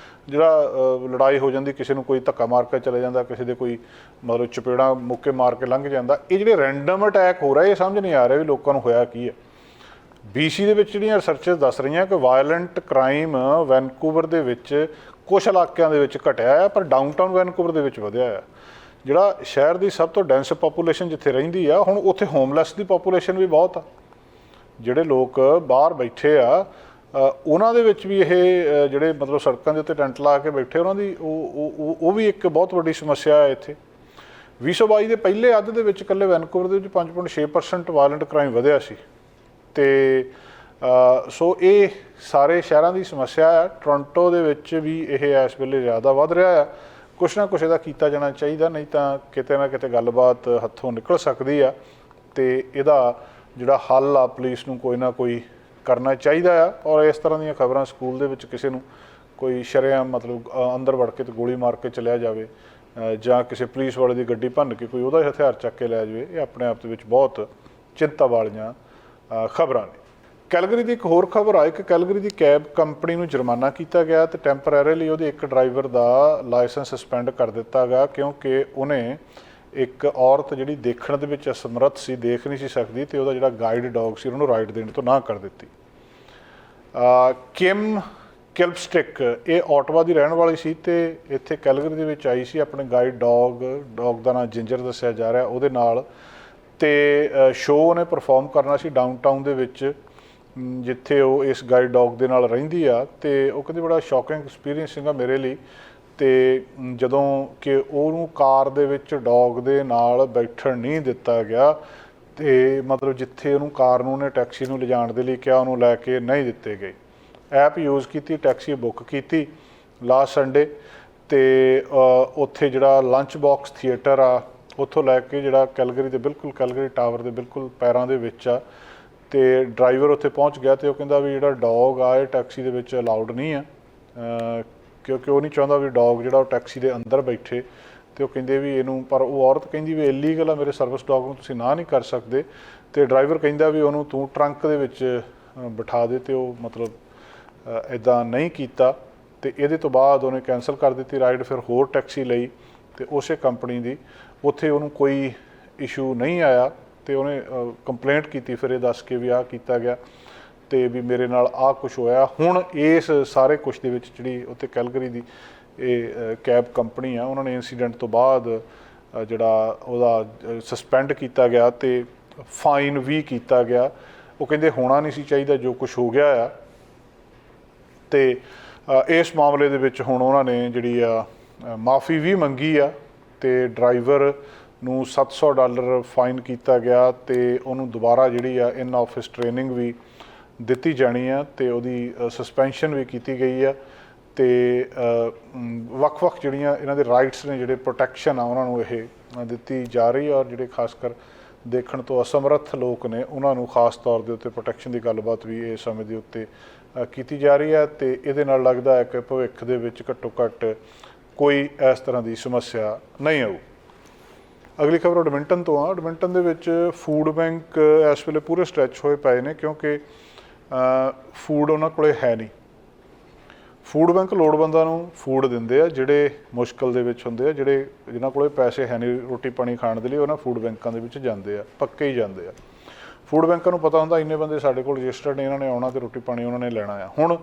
ਜਿਹੜਾ ਲੜਾਈ ਹੋ ਜਾਂਦੀ, ਕਿਸੇ ਨੂੰ ਕੋਈ ਧੱਕਾ ਮਾਰ ਕੇ ਚਲੇ ਜਾਂਦਾ, ਕਿਸੇ ਦੇ ਕੋਈ ਮਤਲਬ ਚਪੇੜਾਂ ਮੁੱਕੇ ਮਾਰ ਕੇ ਲੰਘ ਜਾਂਦਾ। ਇਹ ਜਿਹੜੇ ਰੈਂਡਮ ਅਟੈਕ ਹੋ ਰਹੇ ਇਹ ਸਮਝ ਨਹੀਂ ਆ ਰਿਹਾ ਵੀ ਲੋਕਾਂ ਨੂੰ ਹੋਇਆ ਕੀ ਹੈ। BC ਦੇ ਵਿੱਚ ਜਿਹੜੀਆਂ ਰਿਸਰਚਰਸ ਦੱਸ ਰਹੀਆਂ ਕਿ ਵਾਇਲੈਂਟ ਕ੍ਰਾਈਮ ਵੈਨਕੂਵਰ ਦੇ ਵਿੱਚ ਕੁਛ ਇਲਾਕਿਆਂ ਦੇ ਵਿੱਚ ਘਟਿਆ ਆ, ਪਰ ਡਾਊਨਟਾਊਨ ਵੈਨਕੂਵਰ ਦੇ ਵਿੱਚ ਵਧਿਆ ਆ। ਜਿਹੜਾ ਸ਼ਹਿਰ ਦੀ ਸਭ ਤੋਂ ਡੈਂਸ ਪਾਪੂਲੇਸ਼ਨ ਜਿੱਥੇ ਰਹਿੰਦੀ ਆ, ਹੁਣ ਉੱਥੇ ਹੋਮਲੈਸ ਦੀ ਪਾਪੂਲੇਸ਼ਨ ਵੀ ਬਹੁਤ ਆ। ਜਿਹੜੇ ਲੋਕ ਬਾਹਰ ਬੈਠੇ ਆ ਉਹਨਾਂ ਦੇ ਵਿੱਚ ਵੀ ਇਹ ਜਿਹੜੇ ਮਤਲਬ ਸੜਕਾਂ ਦੇ ਉੱਤੇ ਟੈਂਟ ਲਾ ਕੇ ਬੈਠੇ, ਉਹਨਾਂ ਦੀ ਉਹ ਵੀ ਇੱਕ ਬਹੁਤ ਵੱਡੀ ਸਮੱਸਿਆ ਹੈ ਇੱਥੇ। 2022 ਦੇ ਪਹਿਲੇ ਅੱਧ ਦੇ ਵਿੱਚ ਇਕੱਲੇ ਵੈਨਕੂਵਰ ਦੇ ਵਿੱਚ 5.6% ਵਾਇਲੈਂਟ ਕ੍ਰਾਈਮ ਵਧਿਆ ਸੀ। ਅਤੇ ਸੋ ਇਹ ਸਾਰੇ ਸ਼ਹਿਰਾਂ ਦੀ ਸਮੱਸਿਆ ਹੈ। ਟੋਰਾਂਟੋ ਦੇ ਵਿੱਚ ਵੀ ਇਹ ਇਸ ਵੇਲੇ ਜ਼ਿਆਦਾ ਵੱਧ ਰਿਹਾ ਹੈ। ਕੁਛ ਨਾ ਕੁਛ ਇਹਦਾ ਕੀਤਾ ਜਾਣਾ ਚਾਹੀਦਾ, ਨਹੀਂ ਤਾਂ ਕਿਤੇ ਨਾ ਕਿਤੇ ਗੱਲਬਾਤ ਹੱਥੋਂ ਨਿਕਲ ਸਕਦੀ ਆ ਅਤੇ ਇਹਦਾ ਜਿਹੜਾ ਹੱਲ ਆ ਪੁਲਿਸ ਨੂੰ ਕੋਈ ਨਾ ਕੋਈ ਕਰਨਾ ਚਾਹੀਦਾ ਆ। ਔਰ ਇਸ ਤਰ੍ਹਾਂ ਦੀਆਂ ਖਬਰਾਂ ਸਕੂਲ ਦੇ ਵਿੱਚ ਕਿਸੇ ਨੂੰ ਕੋਈ ਸ਼ਰੇਆਮ ਮਤਲਬ ਅੰਦਰ ਵੜ ਕੇ ਤੇ ਗੋਲੀ ਮਾਰ ਕੇ ਚਲਿਆ ਜਾਵੇ ਜਾਂ ਕਿਸੇ ਪੁਲਿਸ ਵਾਲੇ ਦੀ ਗੱਡੀ ਭੰਨ ਕੇ ਕੋਈ ਉਹਦਾ ਹਥਿਆਰ ਚੱਕ ਕੇ ਲੈ ਜਾਵੇ, ਇਹ ਆਪਣੇ ਆਪ ਦੇ ਵਿੱਚ ਬਹੁਤ ਚਿੰਤਾ ਵਾਲੀਆਂ ਖਬਰਾਂ ਨੇ। ਕੈਲਗਰੀ ਦੀ ਇੱਕ ਹੋਰ ਖਬਰ ਆ, ਇੱਕ ਕੈਲਗਰੀ ਦੀ ਕੈਬ ਕੰਪਨੀ ਨੂੰ ਜੁਰਮਾਨਾ ਕੀਤਾ ਗਿਆ ਅਤੇ ਟੈਂਪਰੇਰੀਲੀ ਉਹਦੇ ਇੱਕ ਡਰਾਈਵਰ ਦਾ ਲਾਇਸੈਂਸ ਸਸਪੈਂਡ ਕਰ ਦਿੱਤਾ ਗਿਆ, ਕਿਉਂਕਿ ਉਹਨੇ ਇੱਕ ਔਰਤ ਜਿਹੜੀ ਦੇਖਣ ਦੇ ਵਿੱਚ ਅਸਮਰੱਥ ਸੀ, ਦੇਖ ਨਹੀਂ ਸੀ ਸਕਦੀ, ਅਤੇ ਉਹਦਾ ਜਿਹੜਾ ਗਾਈਡ ਡੌਗ ਸੀ ਉਹਨੂੰ ਰਾਈਡ ਦੇਣ ਤੋਂ ਨਾ ਕਰ ਦਿੱਤੀ। ਕਿਮ ਕਿਲਪਸਟਿਕ ਇਹ ਓਟਵਾ ਦੀ ਰਹਿਣ ਵਾਲੀ ਸੀ ਅਤੇ ਇੱਥੇ ਕੈਲਗਰੀ ਦੇ ਵਿੱਚ ਆਈ ਸੀ ਆਪਣੇ ਗਾਈਡ ਡੌਗ ਦਾ ਨਾਂ ਜਿੰਜਰ ਦੱਸਿਆ ਜਾ ਰਿਹਾ ਉਹਦੇ ਨਾਲ, ਅਤੇ ਸ਼ੋਅ ਉਹਨੇ ਪਰਫੋਰਮ ਕਰਨਾ ਸੀ ਡਾਊਨਟਾਊਨ ਦੇ ਵਿੱਚ ਜਿੱਥੇ ਉਹ ਇਸ ਗਾਈਡ ਡੌਗ ਦੇ ਨਾਲ ਰਹਿੰਦੀ ਆ। ਅਤੇ ਉਹ ਕਹਿੰਦੀ ਬੜਾ ਸ਼ੌਕਿੰਗ ਐਕਸਪੀਰੀਅੰਸ ਸੀਗਾ ਮੇਰੇ ਲਈ, ਅਤੇ ਜਦੋਂ ਕਿ ਉਹਨੂੰ ਕਾਰ ਦੇ ਵਿੱਚ ਡੌਗ ਦੇ ਨਾਲ ਬੈਠਣ ਨਹੀਂ ਦਿੱਤਾ ਗਿਆ, ਅਤੇ ਮਤਲਬ ਜਿੱਥੇ ਉਹਨੂੰ ਕਾਰ ਨੂੰ ਉਹਨੇ ਟੈਕਸੀ ਨੂੰ ਲਿਜਾਣ ਦੇ ਲਈ ਕਿਹਾ ਉਹਨੂੰ ਲੈ ਕੇ ਨਹੀਂ ਦਿੱਤੇ ਗਏ। ਐਪ ਯੂਜ਼ ਕੀਤੀ, ਟੈਕਸੀ ਬੁੱਕ ਕੀਤੀ ਲਾਸਟ ਸੰਡੇ, ਅਤੇ ਉੱਥੇ ਜਿਹੜਾ ਲੰਚ ਬਾਕਸ ਥੀਏਟਰ ਆ ਉੱਥੋਂ ਲੈ ਕੇ ਜਿਹੜਾ ਕੈਲਗਰੀ ਦੇ ਬਿਲਕੁਲ ਕੈਲਗਰੀ ਟਾਵਰ ਦੇ ਬਿਲਕੁਲ ਪੈਰਾਂ ਦੇ ਵਿੱਚ ਆ, ਅਤੇ ਡਰਾਈਵਰ ਉੱਥੇ ਪਹੁੰਚ ਗਿਆ ਅਤੇ ਉਹ ਕਹਿੰਦਾ ਵੀ ਜਿਹੜਾ ਡੌਗ ਆ ਇਹ ਟੈਕਸੀ ਦੇ ਵਿੱਚ ਅਲਾਊਡ ਨਹੀਂ ਆ, ਕਿਉਂਕਿ ਉਹ ਨਹੀਂ ਚਾਹੁੰਦਾ ਵੀ ਡੌਗ ਜਿਹੜਾ ਉਹ ਟੈਕਸੀ ਦੇ ਅੰਦਰ ਬੈਠੇ, ਅਤੇ ਉਹ ਕਹਿੰਦੇ ਵੀ ਇਹਨੂੰ, ਪਰ ਉਹ ਔਰਤ ਕਹਿੰਦੀ ਵੀ ਇਲੀਗਲ ਆ, ਮੇਰੇ ਸਰਵਿਸ ਡੌਗ ਨੂੰ ਤੁਸੀਂ ਨਾ ਨਹੀਂ ਕਰ ਸਕਦੇ, ਅਤੇ ਡਰਾਈਵਰ ਕਹਿੰਦਾ ਵੀ ਉਹਨੂੰ ਤੂੰ ਟਰੰਕ ਦੇ ਵਿੱਚ ਬਿਠਾ ਦੇ, ਅਤੇ ਉਹ ਮਤਲਬ ਇੱਦਾਂ ਨਹੀਂ ਕੀਤਾ, ਅਤੇ ਇਹਦੇ ਤੋਂ ਬਾਅਦ ਉਹਨੇ ਕੈਂਸਲ ਕਰ ਦਿੱਤੀ ਰਾਈਡ। ਫਿਰ ਹੋਰ ਟੈਕਸੀ ਲਈ ਅਤੇ ਉਸੇ ਕੰਪਨੀ ਦੀ, ਉੱਥੇ ਉਹਨੂੰ ਕੋਈ ਇਸ਼ੂ ਨਹੀਂ ਆਇਆ, ਅਤੇ ਉਹਨੇ ਕੰਪਲੇਂਟ ਕੀਤੀ ਫਿਰ ਇਹ ਦੱਸ ਕੇ ਵੀ ਆਹ ਕੀਤਾ ਗਿਆ ਅਤੇ ਵੀ ਮੇਰੇ ਨਾਲ ਆਹ ਕੁਛ ਹੋਇਆ। ਹੁਣ ਇਸ ਸਾਰੇ ਕੁਛ ਦੇ ਵਿੱਚ ਜਿਹੜੀ ਉੱਥੇ ਕੈਲਗਰੀ ਦੀ ਇਹ ਕੈਬ ਕੰਪਨੀ ਆ, ਉਹਨਾਂ ਨੇ ਇੰਸੀਡੈਂਟ ਤੋਂ ਬਾਅਦ ਜਿਹੜਾ ਉਹਦਾ ਸਸਪੈਂਡ ਕੀਤਾ ਗਿਆ ਅਤੇ ਫਾਈਨ ਵੀ ਕੀਤਾ ਗਿਆ। ਉਹ ਕਹਿੰਦੇ ਹੋਣਾ ਨਹੀਂ ਸੀ ਚਾਹੀਦਾ ਜੋ ਕੁਛ ਹੋ ਗਿਆ ਆ, ਅਤੇ ਇਸ ਮਾਮਲੇ ਦੇ ਵਿੱਚ ਹੁਣ ਉਹਨਾਂ ਨੇ ਜਿਹੜੀ ਆ ਮਾਫੀ ਵੀ ਮੰਗੀ ਆ, ਅਤੇ ਡਰਾਈਵਰ ਨੂੰ $700 ਫਾਈਨ ਕੀਤਾ ਗਿਆ, ਅਤੇ ਉਹਨੂੰ ਦੁਬਾਰਾ ਜਿਹੜੀ ਆ ਇਨ ਆਫਿਸ ਟ੍ਰੇਨਿੰਗ ਵੀ ਦਿੱਤੀ ਜਾਣੀ ਆ, ਅਤੇ ਉਹਦੀ ਸਸਪੈਂਸ਼ਨ ਵੀ ਕੀਤੀ ਗਈ ਆ, ਅਤੇ ਵੱਖ-ਵੱਖ ਜਿਹੜੀਆਂ ਇਹਨਾਂ ਦੇ ਰਾਈਟਸ ਨੇ, ਜਿਹੜੇ ਪ੍ਰੋਟੈਕਸ਼ਨ ਆ ਉਹਨਾਂ ਨੂੰ ਇਹ ਦਿੱਤੀ ਜਾ ਰਹੀ ਆ, ਔਰ ਜਿਹੜੇ ਖਾਸ ਕਰ ਦੇਖਣ ਤੋਂ ਅਸਮਰੱਥ ਲੋਕ ਨੇ ਉਹਨਾਂ ਨੂੰ ਖਾਸ ਤੌਰ ਦੇ ਉੱਤੇ ਪ੍ਰੋਟੈਕਸ਼ਨ ਦੀ ਗੱਲਬਾਤ ਵੀ ਇਸ ਸਮੇਂ ਦੇ ਉੱਤੇ ਕੀਤੀ ਜਾ ਰਹੀ ਹੈ, ਅਤੇ ਇਹਦੇ ਨਾਲ ਲੱਗਦਾ ਹੈ ਕਿ ਭਵਿੱਖ ਦੇ ਵਿੱਚ ਘੱਟੋ ਘੱਟ ਕੋਈ ਇਸ ਤਰ੍ਹਾਂ ਦੀ ਸਮੱਸਿਆ ਨਹੀਂ ਆਊ। ਅਗਲੀ ਖਬਰ ਐਡਮਿੰਟਨ ਤੋਂ ਆ। ਐਡਮਿੰਟਨ ਦੇ ਵਿੱਚ ਫੂਡ ਬੈਂਕ ਇਸ ਵੇਲੇ ਪੂਰੇ ਸਟ੍ਰੈਚ ਹੋਏ ਪਏ ਨੇ, ਕਿਉਂਕਿ ਫੂਡ ਉਹਨਾਂ ਕੋਲ ਹੈ ਨਹੀਂ। ਫੂਡ ਬੈਂਕ ਲੋੜਵੰਦਾਂ ਨੂੰ ਫੂਡ ਦਿੰਦੇ ਆ ਜਿਹੜੇ ਮੁਸ਼ਕਿਲ ਦੇ ਵਿੱਚ ਹੁੰਦੇ ਆ, ਜਿਨ੍ਹਾਂ ਕੋਲ ਪੈਸੇ ਹੈ ਨਹੀਂ ਰੋਟੀ ਪਾਣੀ ਖਾਣ ਦੇ ਲਈ, ਉਹਨਾਂ ਫੂਡ ਬੈਂਕਾਂ ਦੇ ਵਿੱਚ ਜਾਂਦੇ ਆ, ਪੱਕੇ ਹੀ ਜਾਂਦੇ ਆ। ਫੂਡ ਬੈਂਕਾਂ ਨੂੰ ਪਤਾ ਹੁੰਦਾ ਇੰਨੇ ਬੰਦੇ ਸਾਡੇ ਕੋਲ ਰਜਿਸਟਰਡ ਨੇ, ਇਹਨਾਂ ਨੇ ਆਉਣਾ ਅਤੇ ਰੋਟੀ ਪਾਣੀ ਉਹਨਾਂ ਨੇ ਲੈਣਾ ਆ। ਹੁਣ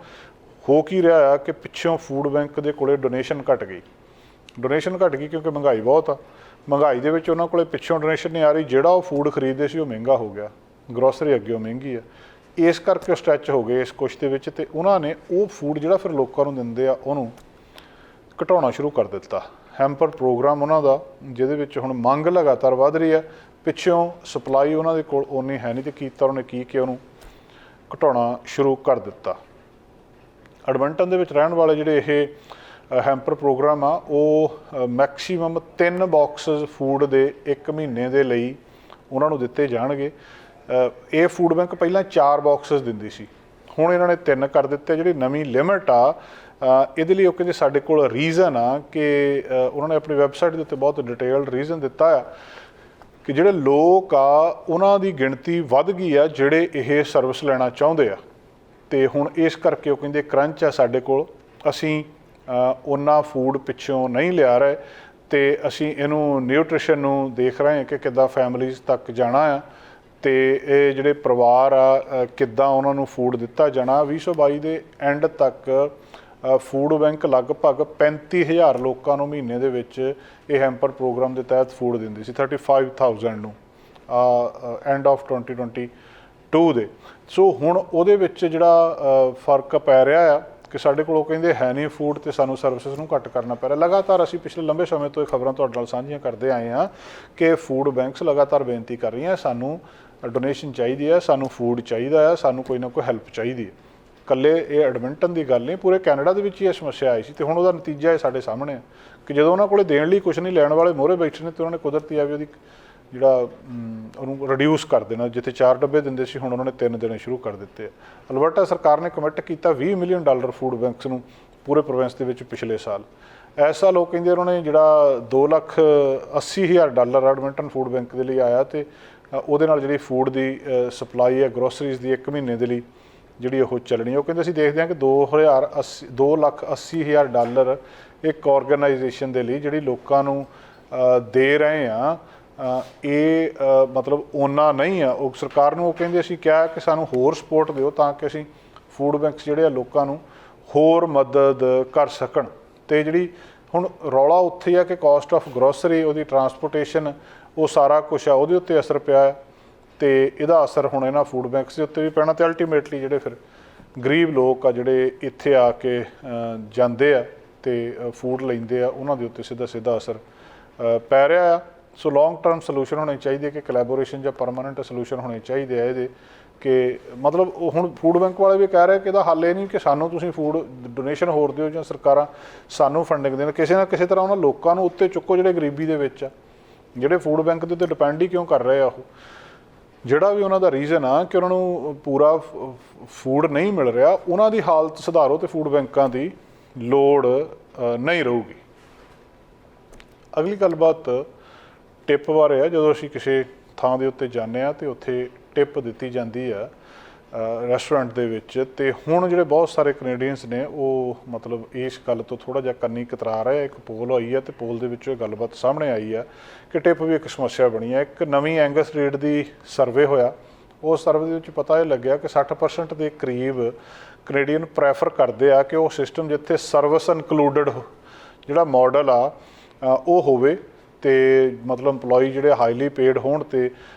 ਹੋ ਕੀ ਰਿਹਾ ਆ ਕਿ ਪਿੱਛੋਂ ਫੂਡ ਬੈਂਕ ਦੇ ਕੋਲ ਡੋਨੇਸ਼ਨ ਘੱਟ ਗਈ ਕਿਉਂਕਿ ਮਹਿੰਗਾਈ ਬਹੁਤ ਆ। ਮਹਿੰਗਾਈ ਦੇ ਵਿੱਚ ਉਹਨਾਂ ਕੋਲ ਪਿੱਛੋਂ ਡੋਨੇਸ਼ਨ ਨਹੀਂ ਆ ਰਹੀ, ਜਿਹੜਾ ਉਹ ਫੂਡ ਖਰੀਦਦੇ ਸੀ ਉਹ ਮਹਿੰਗਾ ਹੋ ਗਿਆ, ਗਰੋਸਰੀ ਅੱਗੇ ਉਹ ਮਹਿੰਗੀ ਆ, ਇਸ ਕਰਕੇ ਸਟ੍ਰੈਚ ਹੋ ਗਏ ਇਸ ਕੁਛ ਦੇ ਵਿੱਚ, ਅਤੇ ਉਹਨਾਂ ਨੇ ਉਹ ਫੂਡ ਜਿਹੜਾ ਫਿਰ ਲੋਕਾਂ ਨੂੰ ਦਿੰਦੇ ਆ ਉਹਨੂੰ ਘਟਾਉਣਾ ਸ਼ੁਰੂ ਕਰ ਦਿੱਤਾ। ਹੈਂਪਰ ਪ੍ਰੋਗਰਾਮ ਉਹਨਾਂ ਦਾ, ਜਿਹਦੇ ਵਿੱਚ ਹੁਣ ਮੰਗ ਲਗਾਤਾਰ ਵੱਧ ਰਹੀ ਹੈ, ਪਿੱਛੋਂ ਸਪਲਾਈ ਉਹਨਾਂ ਦੇ ਕੋਲ ਓਨੀ ਹੈ ਨਹੀਂ, ਅਤੇ ਕੀਤਾ ਉਹਨੇ ਕੀ ਕਿ ਉਹਨੂੰ ਘਟਾਉਣਾ ਸ਼ੁਰੂ ਕਰ ਦਿੱਤਾ। ਐਡਮਿੰਟਨ ਦੇ ਵਿੱਚ ਰਹਿਣ ਵਾਲੇ ਜਿਹੜੇ ਇਹ ਹੈਂਪਰ ਪ੍ਰੋਗਰਾਮ ਆ, ਉਹ ਮੈਕਸੀਮਮ 3 ਬਾਕਸਿਸ ਫੂਡ ਦੇ 1 ਮਹੀਨੇ ਦੇ ਲਈ ਉਹਨਾਂ ਨੂੰ ਦਿੱਤੇ ਜਾਣਗੇ। ਇਹ ਫੂਡ ਬੈਂਕ ਪਹਿਲਾਂ 4 ਬਾਕਸਿਸ ਦਿੰਦੀ ਸੀ, ਹੁਣ ਇਹਨਾਂ ਨੇ 3 ਕਰ ਦਿੱਤੇ। ਜਿਹੜੀ ਨਵੀਂ ਲਿਮਿਟ ਆ ਇਹਦੇ ਲਈ ਉਹ ਕਹਿੰਦੇ ਸਾਡੇ ਕੋਲ ਰੀਜ਼ਨ ਆ ਕਿ ਉਹਨਾਂ ਨੇ ਆਪਣੀ ਵੈਬਸਾਈਟ ਦੇ ਉੱਤੇ ਬਹੁਤ ਡਿਟੇਲਡ ਰੀਜ਼ਨ ਦਿੱਤਾ ਆ ਕਿ ਜਿਹੜੇ ਲੋਕ ਆ ਉਹਨਾਂ ਦੀ ਗਿਣਤੀ ਵੱਧ ਗਈ ਆ ਜਿਹੜੇ ਇਹ ਸਰਵਿਸ ਲੈਣਾ ਚਾਹੁੰਦੇ ਆ, ਅਤੇ ਹੁਣ ਇਸ ਕਰਕੇ ਉਹ ਕਹਿੰਦੇ ਕਰੰਚ ਆ ਸਾਡੇ ਕੋਲ, ਅਸੀਂ ਉਹਨਾਂ ਫੂਡ ਪਿੱਛੋਂ ਨਹੀਂ ਲਿਆ ਰਹੇ, ਅਤੇ ਅਸੀਂ ਇਹਨੂੰ ਨਿਊਟ੍ਰੀਸ਼ਨ ਨੂੰ ਦੇਖ ਰਹੇ ਹਾਂ ਕਿ ਕਿੱਦਾਂ ਫੈਮਲੀਜ਼ ਤੱਕ ਜਾਣਾ ਆ, ਅਤੇ ਇਹ ਜਿਹੜੇ ਪਰਿਵਾਰ ਆ ਕਿੱਦਾਂ ਉਹਨਾਂ ਨੂੰ ਫੂਡ ਦਿੱਤਾ ਜਾਣਾ। 2022 ਦੇ ਐਂਡ ਤੱਕ ਫੂਡ ਬੈਂਕ ਲਗਭਗ 35,000 ਲੋਕਾਂ ਨੂੰ ਮਹੀਨੇ ਦੇ ਵਿੱਚ ਇਹ ਹੈਂਪਰ ਪ੍ਰੋਗਰਾਮ ਦੇ ਤਹਿਤ ਫੂਡ ਦਿੰਦੀ ਸੀ, 35,000 ਨੂੰ ਐਂਡ ਆਫ 2022 ਦੇ। ਸੋ ਹੁਣ ਉਹਦੇ ਵਿੱਚ ਜਿਹੜਾ ਫਰਕ ਪੈ ਰਿਹਾ ਆ ਕਿ ਸਾਡੇ ਕੋਲ ਉਹ ਕਹਿੰਦੇ ਹੈ ਨਹੀਂ ਫੂਡ, ਅਤੇ ਸਾਨੂੰ ਸਰਵਿਸਿਜ਼ ਨੂੰ ਘੱਟ ਕਰਨਾ ਪੈ ਰਿਹਾ। ਲਗਾਤਾਰ ਅਸੀਂ ਪਿਛਲੇ ਲੰਬੇ ਸਮੇਂ ਤੋਂ ਇਹ ਖਬਰਾਂ ਤੁਹਾਡੇ ਨਾਲ ਸਾਂਝੀਆਂ ਕਰਦੇ ਆਏ ਹਾਂ ਕਿ ਫੂਡ ਬੈਂਕਸ ਲਗਾਤਾਰ ਬੇਨਤੀ ਕਰ ਰਹੀਆਂ ਸਾਨੂੰ ਡੋਨੇਸ਼ਨ ਚਾਹੀਦੀ ਹੈ, ਸਾਨੂੰ ਫੂਡ ਚਾਹੀਦਾ ਆ, ਸਾਨੂੰ ਕੋਈ ਨਾ ਕੋਈ ਹੈਲਪ ਚਾਹੀਦੀ ਹੈ। ਇਕੱਲੇ ਇਹ ਐਡਮਿੰਟਨ ਦੀ ਗੱਲ ਨਹੀਂ, ਪੂਰੇ ਕੈਨੇਡਾ ਦੇ ਵਿੱਚ ਹੀ ਇਹ ਸਮੱਸਿਆ ਆਈ ਸੀ ਅਤੇ ਹੁਣ ਉਹਦਾ ਨਤੀਜਾ ਇਹ ਸਾਡੇ ਸਾਹਮਣੇ ਆ ਕਿ ਜਦੋਂ ਉਹਨਾਂ ਕੋਲ ਦੇਣ ਲਈ ਕੁਛ ਨਹੀਂ, ਲੈਣ ਵਾਲੇ ਮੋਹਰੇ ਬੈਠੇ ਨੇ ਅਤੇ ਉਹਨਾਂ ਨੇ ਕੁਦਰਤੀ ਆ ਵੀ ਉਹਦੀ ਜਿਹੜਾ ਉਹਨੂੰ ਰਿਡਿਊਸ ਕਰ ਦੇਣਾ। ਜਿੱਥੇ 4 ਡੱਬੇ ਦਿੰਦੇ ਸੀ, ਹੁਣ ਉਹਨਾਂ ਨੇ 3 ਦੇਣੇ ਸ਼ੁਰੂ ਕਰ ਦਿੱਤੇ ਆ। ਅਲਬਰਟਾ ਸਰਕਾਰ ਨੇ ਕਮਿਟ ਕੀਤਾ $20 ਮਿਲੀਅਨ ਫੂਡ ਬੈਂਕਸ ਨੂੰ ਪੂਰੇ ਪ੍ਰੋਵਿੰਸ ਦੇ ਵਿੱਚ ਪਿਛਲੇ ਸਾਲ। ਇਸ ਸਾਲ ਉਹ ਕਹਿੰਦੇ ਉਹਨਾਂ ਨੇ ਜਿਹੜਾ $2,80,000 ਐਡਮਿੰਟਨ ਫੂਡ ਬੈਂਕ ਦੇ ਲਈ ਆਇਆ ਅਤੇ ਉਹਦੇ ਨਾਲ ਜਿਹੜੀ ਫੂਡ ਦੀ ਸਪਲਾਈ ਹੈ ਗਰੋਸਰੀਜ਼ ਦੀ 1 ਮਹੀਨੇ ਦੇ ਲਈ ਜਿਹੜੀ ਉਹ ਚੱਲਣੀ। ਉਹ ਕਹਿੰਦੇ ਅਸੀਂ ਦੇਖਦੇ ਹਾਂ ਕਿ $2,80,000 ਇੱਕ ਔਰਗੇਨਾਈਜੇਸ਼ਨ ਦੇ ਲਈ ਜਿਹੜੀ ਲੋਕਾਂ ਨੂੰ ਦੇ ਰਹੇ ਆ, ਇਹ ਮਤਲਬ ਓਨਾ ਨਹੀਂ ਆ। ਉਹ ਸਰਕਾਰ ਨੂੰ ਉਹ ਕਹਿੰਦੇ ਅਸੀਂ ਕਿਹਾ ਕਿ ਸਾਨੂੰ ਹੋਰ ਸਪੋਰਟ ਦਿਓ ਤਾਂ ਕਿ ਅਸੀਂ ਫੂਡ ਬੈਂਕਸ ਜਿਹੜੇ ਆ ਲੋਕਾਂ ਨੂੰ ਹੋਰ ਮਦਦ ਕਰ ਸਕਣ। ਅਤੇ ਜਿਹੜੀ ਹੁਣ ਰੌਲਾ ਉੱਥੇ ਆ ਕਿ ਕਾਸਟ ਆਫ ਗਰੋਸਰੀ, ਉਹਦੀ ਟਰਾਂਸਪੋਰਟੇਸ਼ਨ, ਉਹ ਸਾਰਾ ਕੁਛ ਆ ਉਹਦੇ ਉੱਤੇ ਅਸਰ ਪਿਆ ਅਤੇ ਇਹਦਾ ਅਸਰ ਹੁਣ ਇਹਨਾਂ ਫੂਡ ਬੈਂਕਸ ਦੇ ਉੱਤੇ ਵੀ ਪੈਣਾ ਅਤੇ ਅਲਟੀਮੇਟਲੀ ਜਿਹੜੇ ਫਿਰ ਗਰੀਬ ਲੋਕ ਆ ਜਿਹੜੇ ਇੱਥੇ ਆ ਕੇ ਜਾਂਦੇ ਆ ਅਤੇ ਫੂਡ ਲੈਂਦੇ ਆ, ਉਹਨਾਂ ਦੇ ਉੱਤੇ ਸਿੱਧਾ ਅਸਰ ਪੈ ਰਿਹਾ ਆ। ਸੋ ਲੌਂਗ ਟਰਮ ਸੋਲੂਸ਼ਨ ਹੋਣੇ ਚਾਹੀਦੇ ਕਿ ਕੋਲੈਬੋਰੇਸ਼ਨ ਜਾਂ ਪਰਮਾਨੈਂਟ ਸੋਲੂਸ਼ਨ ਹੋਣੇ ਚਾਹੀਦੇ ਆ ਇਹਦੇ, ਕਿ ਮਤਲਬ ਹੁਣ ਫੂਡ ਬੈਂਕ ਵਾਲੇ ਵੀ ਕਹਿ ਰਹੇ ਕਿ ਇਹਦਾ ਹੱਲ ਇਹ ਨਹੀਂ ਕਿ ਸਾਨੂੰ ਤੁਸੀਂ ਫੂਡ ਡੋਨੇਸ਼ਨ ਹੋਰ ਦਿਓ ਜਾਂ ਸਰਕਾਰਾਂ ਸਾਨੂੰ ਫੰਡਿੰਗ ਦੇਣ, ਕਿਸੇ ਨਾ ਕਿਸੇ ਤਰ੍ਹਾਂ ਉਹਨਾਂ ਲੋਕਾਂ ਨੂੰ ਉੱਤੇ ਚੁੱਕੋ ਜਿਹੜੇ ਗਰੀਬੀ ਦੇ ਵਿੱਚ ਆ, ਜਿਹੜੇ ਫੂਡ ਬੈਂਕ ਦੇ ਉੱਤੇ ਡਿਪੈਂਡ ਹੀ ਕਿਉਂ ਕਰ ਰਹੇ ਆ। ਉਹ ਜਿਹੜਾ ਵੀ ਉਹਨਾਂ ਦਾ ਰੀਜ਼ਨ ਆ ਕਿ ਉਹਨਾਂ ਨੂੰ ਪੂਰਾ ਫੂਡ ਨਹੀਂ ਮਿਲ ਰਿਹਾ, ਉਹਨਾਂ ਦੀ ਹਾਲਤ ਸੁਧਾਰੋ ਅਤੇ ਫੂਡ ਬੈਂਕਾਂ ਦੀ ਲੋੜ ਨਹੀਂ ਰਹੂਗੀ। ਅਗਲੀ ਗੱਲਬਾਤ ਟਿਪ ਬਾਰੇ ਆ। ਜਦੋਂ ਅਸੀਂ ਕਿਸੇ ਥਾਂ ਦੇ ਉੱਤੇ ਜਾਂਦੇ ਹਾਂ ਅਤੇ ਉੱਥੇ ਟਿਪ ਦਿੱਤੀ ਜਾਂਦੀ ਆ ਰੈਸਟੋਰੈਂਟ ਦੇ ਵਿੱਚ, ਅਤੇ ਹੁਣ ਜਿਹੜੇ ਬਹੁਤ ਸਾਰੇ ਕੈਨੇਡੀਅਨਸ ਨੇ ਉਹ ਮਤਲਬ ਇਸ ਗੱਲ ਤੋਂ ਥੋੜ੍ਹਾ ਜਿਹਾ ਕੰਨੀ ਕਤਰਾ ਰਹੇ। ਇੱਕ ਪੋਲ ਹੋਈ ਹੈ ਅਤੇ ਪੋਲ ਦੇ ਵਿੱਚੋਂ ਇਹ ਗੱਲਬਾਤ ਸਾਹਮਣੇ ਆਈ ਆ ਕਿ ਟਿਪ ਵੀ ਇੱਕ ਸਮੱਸਿਆ ਬਣੀ ਹੈ। ਇੱਕ ਨਵੀਂ ਐਂਗਸ ਰੇਟ ਦੀ ਸਰਵੇ ਹੋਇਆ, ਉਸ ਸਰਵੇ ਦੇ ਵਿੱਚ ਪਤਾ ਇਹ ਲੱਗਿਆ ਕਿ 60% ਦੇ ਕਰੀਬ ਕੈਨੇਡੀਅਨ ਪ੍ਰੈਫਰ ਕਰਦੇ ਆ ਕਿ ਉਹ ਸਿਸਟਮ ਜਿੱਥੇ ਸਰਵਿਸ ਇਨਕਲੂਡਡ ਜਿਹੜਾ ਮਾਡਲ ਆ ਉਹ ਹੋਵੇ, ਅਤੇ ਮਤਲਬ ਇੰਪਲੋਈ ਜਿਹੜੇ ਹਾਈਲੀ ਪੇਡ ਹੋਣ ਅਤੇ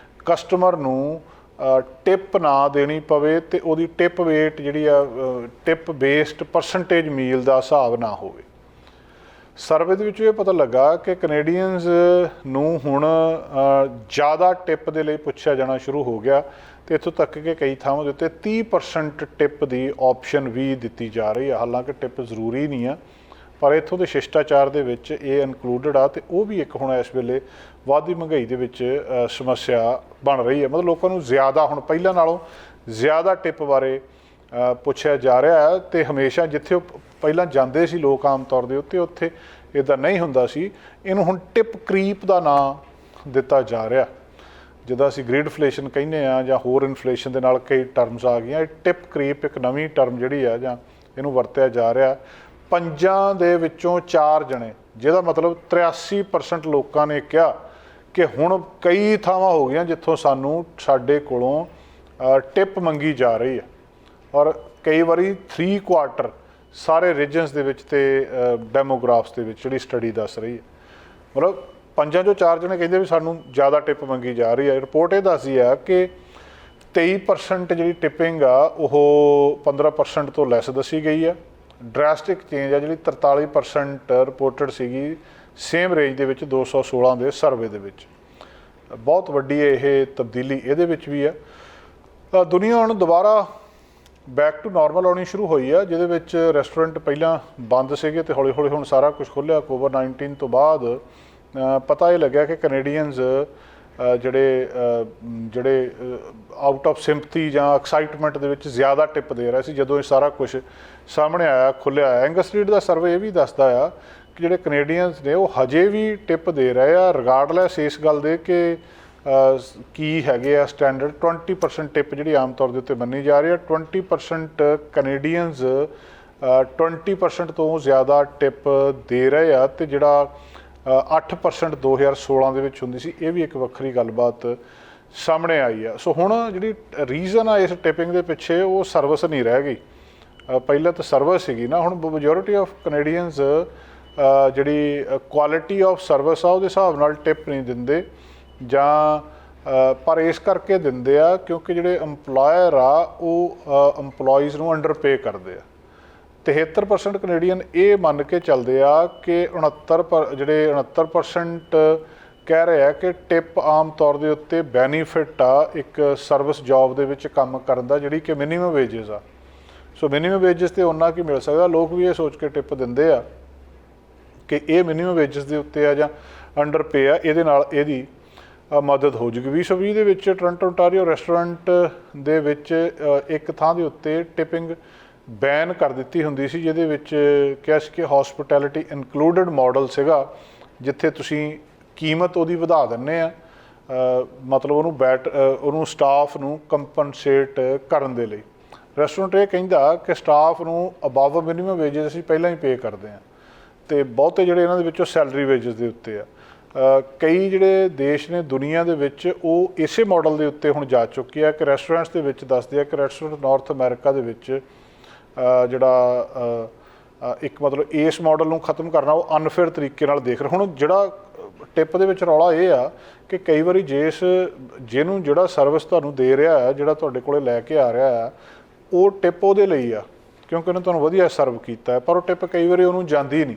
ਕਸਟਮਰ ਨੂੰ ਟਿਪ ਨਾ ਦੇਣੀ ਪਵੇ ਅਤੇ ਉਹਦੀ ਟਿਪ ਵੇਟ ਜਿਹੜੀ ਆ ਟਿਪ ਬੇਸਡ ਪਰਸੈਂਟੇਜ ਮੀਲ ਦਾ ਹਿਸਾਬ ਨਾ ਹੋਵੇ। ਸਰਵੇ ਦੇ ਵਿੱਚ ਇਹ ਪਤਾ ਲੱਗਾ ਕਿ ਕੈਨੇਡੀਅਨਸ ਨੂੰ ਹੁਣ ਜ਼ਿਆਦਾ ਟਿਪ ਦੇ ਲਈ ਪੁੱਛਿਆ ਜਾਣਾ ਸ਼ੁਰੂ ਹੋ ਗਿਆ ਅਤੇ ਇੱਥੋਂ ਤੱਕ ਕਿ ਕਈ ਥਾਵਾਂ ਦੇ ਉੱਤੇ 30% ਟਿਪ ਦੀ ਆਪਸ਼ਨ ਵੀ ਦਿੱਤੀ ਜਾ ਰਹੀ ਹੈ। ਹਾਲਾਂਕਿ ਟਿਪ ਜ਼ਰੂਰੀ ਨਹੀਂ ਆ, ਪਰ ਇੱਥੋਂ ਦੇ ਸ਼ਿਸ਼ਟਾਚਾਰ ਦੇ ਵਿੱਚ ਇਹ ਇਨਕਲੂਡਡ ਆ ਅਤੇ ਉਹ ਵੀ ਇੱਕ ਹੁਣ ਇਸ ਵੇਲੇ ਵੱਧਦੀ ਮਹਿੰਗਾਈ ਦੇ ਵਿੱਚ ਸਮੱਸਿਆ ਬਣ ਰਹੀ ਹੈ। ਮਤਲਬ ਲੋਕਾਂ ਨੂੰ ਜ਼ਿਆਦਾ ਹੁਣ ਪਹਿਲਾਂ ਨਾਲੋਂ ਜ਼ਿਆਦਾ ਟਿਪ ਬਾਰੇ ਪੁੱਛਿਆ ਜਾ ਰਿਹਾ ਹੈ ਅਤੇ ਹਮੇਸ਼ਾ ਜਿੱਥੇ ਉਹ ਪਹਿਲਾਂ ਜਾਂਦੇ ਸੀ ਲੋਕ ਆਮ ਤੌਰ ਦੇ ਉੱਤੇ ਇੱਦਾਂ ਨਹੀਂ ਹੁੰਦਾ ਸੀ। ਇਹਨੂੰ ਹੁਣ ਟਿਪ ਕਰੀਪ ਦਾ ਨਾਂ ਦਿੱਤਾ ਜਾ ਰਿਹਾ। ਜਿੱਦਾਂ ਅਸੀਂ ਗ੍ਰੀਡਫਲੇਸ਼ਨ ਕਹਿੰਦੇ ਆ ਜਾਂ ਹੋਰ ਇਨਫਲੇਸ਼ਨ ਦੇ ਨਾਲ ਕਈ ਟਰਮਸ ਆ ਗਈਆਂ, ਇਹ ਟਿਪ ਕਰੀਪ ਇੱਕ ਨਵੀਂ ਟਰਮ ਜਿਹੜੀ ਆ ਜਾਂ ਇਹਨੂੰ ਵਰਤਿਆ ਜਾ ਰਿਹਾ। 5 ਦੇ ਵਿੱਚੋਂ 4 ਜਣੇ, ਜਿਹਦਾ ਮਤਲਬ 83% ਲੋਕਾਂ ਨੇ ਕਿਹਾ ਕਿ ਹੁਣ ਕਈ ਥਾਵਾਂ ਹੋ ਗਈਆਂ ਜਿੱਥੋਂ ਸਾਡੇ ਕੋਲੋਂ ਟਿਪ ਮੰਗੀ ਜਾ ਰਹੀ ਹੈ, ਔਰ ਕਈ ਵਾਰੀ 3/4 ਸਾਰੇ ਰੀਜਨਸ ਦੇ ਵਿੱਚ ਅਤੇ ਡੈਮੋਗ੍ਰਾਫਸ ਦੇ ਵਿੱਚ ਜਿਹੜੀ ਸਟੱਡੀ ਦੱਸ ਰਹੀ ਹੈ। ਮਤਲਬ 5 ਚੋਂ 4 ਜਣੇ ਕਹਿੰਦੇ ਵੀ ਸਾਨੂੰ ਜ਼ਿਆਦਾ ਟਿਪ ਮੰਗੀ ਜਾ ਰਹੀ ਹੈ। ਰਿਪੋਰਟ ਇਹ ਦੱਸਦੀ ਆ ਕਿ 23% ਜਿਹੜੀ ਟਿਪਿੰਗ ਆ ਉਹ 15% ਤੋਂ ਲੈਸ ਦੱਸੀ ਗਈ ਆ। ਡਰੈਸਟਿਕ ਚੇਂਜ ਆ ਜਿਹੜੀ 43% ਰਿਪੋਰਟਡ ਸੀਗੀ ਸੇਮ ਰੇਂਜ ਦੇ ਵਿੱਚ 216 ਦੇ ਸਰਵੇ ਦੇ ਵਿੱਚ। ਬਹੁਤ ਵੱਡੀ ਇਹ ਤਬਦੀਲੀ ਇਹਦੇ ਵਿੱਚ ਵੀ ਆ। ਦੁਨੀਆ ਹੁਣ ਦੁਬਾਰਾ ਬੈਕ ਟੂ ਨਾਰਮਲ ਆਉਣੀ ਸ਼ੁਰੂ ਹੋਈ ਆ, ਜਿਹਦੇ ਵਿੱਚ ਰੈਸਟੋਰੈਂਟ ਪਹਿਲਾਂ ਬੰਦ ਸੀਗੇ ਅਤੇ ਹੌਲੀ ਹੌਲੀ ਹੁਣ ਸਾਰਾ ਕੁਝ ਖੁੱਲ੍ਹਿਆ। ਕੋਵਿਡ-19 ਤੋਂ ਬਾਅਦ ਪਤਾ ਇਹ ਲੱਗਿਆ ਕਿ ਕੈਨੇਡੀਅਨਸ ਜਿਹੜੇ ਆਊਟ ਆਫ ਸਿੰਪਥੀ ਜਾਂ ਐਕਸਾਈਟਮੈਂਟ ਦੇ ਵਿੱਚ ਜ਼ਿਆਦਾ ਟਿਪ ਦੇ ਰਹੇ ਸੀ ਜਦੋਂ ਇਹ ਸਾਰਾ ਕੁਝ ਸਾਹਮਣੇ ਆਇਆ, ਖੁੱਲ੍ਹਿਆ। ਐਂਗਸ ਰੀਡ ਦਾ ਸਰਵੇ ਇਹ ਵੀ ਦੱਸਦਾ ਆ ਕਿ ਜਿਹੜੇ ਕੈਨੇਡੀਅਨਸ ਨੇ ਉਹ ਹਜੇ ਵੀ ਟਿਪ ਦੇ ਰਹੇ ਆ, ਰਿਗਾਰਡਲੈਸ ਇਸ ਗੱਲ ਦੇ ਕਿ ਕੀ ਹੈਗੇ ਆ ਸਟੈਂਡਰਡ। 20% ਟਿਪ ਜਿਹੜੀ ਆਮ ਤੌਰ ਦੇ ਉੱਤੇ ਮੰਨੀ ਜਾ ਰਹੀ ਹੈ। 20% ਕੈਨੇਡੀਅਨਸ 20% ਤੋਂ ਜ਼ਿਆਦਾ ਟਿਪ ਦੇ ਰਹੇ ਆ ਅਤੇ ਜਿਹੜਾ 8% 2016 ਦੇ ਵਿੱਚ ਹੁੰਦੀ ਸੀ। ਇਹ ਵੀ ਇੱਕ ਵੱਖਰੀ ਗੱਲਬਾਤ ਸਾਹਮਣੇ ਆਈ ਆ। ਸੋ ਹੁਣ ਜਿਹੜੀ ਰੀਜ਼ਨ ਆ ਇਸ ਟਿਪਿੰਗ ਦੇ ਪਿੱਛੇ ਉਹ ਸਰਵਿਸ ਨਹੀਂ ਰਹਿ ਗਈ। ਪਹਿਲਾਂ ਤਾਂ ਸਰਵਿਸ ਸੀਗੀ ਨਾ, ਹੁਣ ਮੈਜੋਰਿਟੀ ਆਫ ਕੈਨੇਡੀਅਨਸ ਜਿਹੜੀ ਕੁਆਲਿਟੀ ਆਫ ਸਰਵਿਸ ਆ ਉਹਦੇ ਹਿਸਾਬ ਨਾਲ ਟਿਪ ਨਹੀਂ ਦਿੰਦੇ, ਜਾਂ ਪਰ ਇਸ ਕਰਕੇ ਦਿੰਦੇ ਆ ਕਿਉਂਕਿ ਜਿਹੜੇ ਇੰਪਲਾਇਰ ਆ ਉਹ ਇੰਪਲੋਈਜ਼ ਨੂੰ ਅੰਡਰ ਪੇ ਕਰਦੇ ਆ। 73% ਕੈਨੇਡੀਅਨ ਇਹ ਮੰਨ ਕੇ ਚੱਲਦੇ ਆ ਕਿ 69% ਕਹਿ ਰਿਹਾ ਕਿ ਟਿਪ ਆਮ ਤੌਰ ਦੇ ਉੱਤੇ ਬੈਨੀਫਿਟ ਆ ਇੱਕ ਸਰਵਿਸ ਜੌਬ ਦੇ ਵਿੱਚ ਕੰਮ ਕਰਨ ਦਾ, ਜਿਹੜੀ ਕਿ ਮਿਨੀਮਮ ਵੇਜਸ ਆ। ਸੋ ਮਿਨੀਮਮ ਵੇਜਸ ਤੇ ਉਹਨਾਂ ਕੀ ਮਿਲ ਸਕਦਾ, ਲੋਕ ਵੀ ਇਹ ਸੋਚ ਕੇ ਟਿਪ ਦਿੰਦੇ ਆ ਕਿ ਇਹ ਮਿਨੀਮਮ ਵੇਜਸ ਦੇ ਉੱਤੇ ਆ ਜਾਂ ਅੰਡਰ ਪੇ ਆ, ਇਹਦੇ ਨਾਲ ਇਹਦੀ ਮਦਦ ਹੋ ਜੂਗੀ। 2020 ਦੇ ਵਿੱਚ ਟੋਰਾਂਟੋ ਓਨਟਾਰੀਓ ਰੈਸਟੋਰੈਂਟ ਦੇ ਵਿੱਚ ਇੱਕ ਥਾਂ ਦੇ ਉੱਤੇ ਟਿਪਿੰਗ ਬੈਨ ਕਰ ਦਿੱਤੀ ਹੁੰਦੀ ਸੀ, ਜਿਹਦੇ ਵਿੱਚ ਕਿਹਾ ਸੀ ਕਿ ਹੌਸਪਿਟੈਲਿਟੀ ਇਨਕਲੂਡਡ ਮਾਡਲ ਸੀਗਾ, ਜਿੱਥੇ ਤੁਸੀਂ ਕੀਮਤ ਉਹਦੀ ਵਧਾ ਦਿੰਦੇ ਆ, ਮਤਲਬ ਉਹਨੂੰ ਸਟਾਫ ਨੂੰ ਕੰਪਨਸੇਟ ਕਰਨ ਦੇ ਲਈ। ਰੈਸਟੋਰੈਂਟ ਇਹ ਕਹਿੰਦਾ ਕਿ ਸਟਾਫ ਨੂੰ ਅਬਵ ਮਿਨੀਮਮ ਵੇਜਸ ਅਸੀਂ ਪਹਿਲਾਂ ਹੀ ਪੇ ਕਰਦੇ ਹਾਂ, ਅਤੇ ਬਹੁਤੇ ਜਿਹੜੇ ਇਹਨਾਂ ਦੇ ਵਿੱਚੋਂ ਸੈਲਰੀ ਵੇਜਸ ਦੇ ਉੱਤੇ ਆ। ਕਈ ਜਿਹੜੇ ਦੇਸ਼ ਨੇ ਦੁਨੀਆ ਦੇ ਵਿੱਚ ਉਹ ਇਸੇ ਮਾਡਲ ਦੇ ਉੱਤੇ ਹੁਣ ਜਾ ਚੁੱਕੇ ਆ ਕਿ ਰੈਸਟੋਰੈਂਟਸ ਦੇ ਵਿੱਚ ਦੱਸਦੇ ਆ ਕਿ ਰੈਸਟੋਰੈਂਟ ਨਾਰਥ ਅਮਰੀਕਾ ਦੇ ਵਿੱਚ ਜਿਹੜਾ ਇੱਕ ਮਤਲਬ ਇਸ ਮਾਡਲ ਨੂੰ ਖਤਮ ਕਰਨਾ ਉਹ ਅਨਫੇਅਰ ਤਰੀਕੇ ਨਾਲ ਦੇਖ ਰਹੇ। ਹੁਣ ਜਿਹੜਾ ਟਿਪ ਦੇ ਵਿੱਚ ਰੌਲਾ ਇਹ ਆ ਕਿ ਕਈ ਵਾਰੀ ਜਿਹਨੂੰ ਜਿਹੜਾ ਸਰਵਿਸ ਤੁਹਾਨੂੰ ਦੇ ਰਿਹਾ ਹੈ, ਜਿਹੜਾ ਤੁਹਾਡੇ ਕੋਲੇ ਲੈ ਕੇ ਆ ਰਿਹਾ ਹੈ, ਉਹ ਟਿਪ ਉਹਦੇ ਲਈ ਆ ਕਿਉਂਕਿ ਉਹਨੇ ਤੁਹਾਨੂੰ ਵਧੀਆ ਸਰਵ ਕੀਤਾ ਹੈ, ਪਰ ਉਹ ਟਿਪ ਕਈ ਵਾਰੀ ਉਹਨੂੰ ਜਾਂਦੀ ਨਹੀਂ।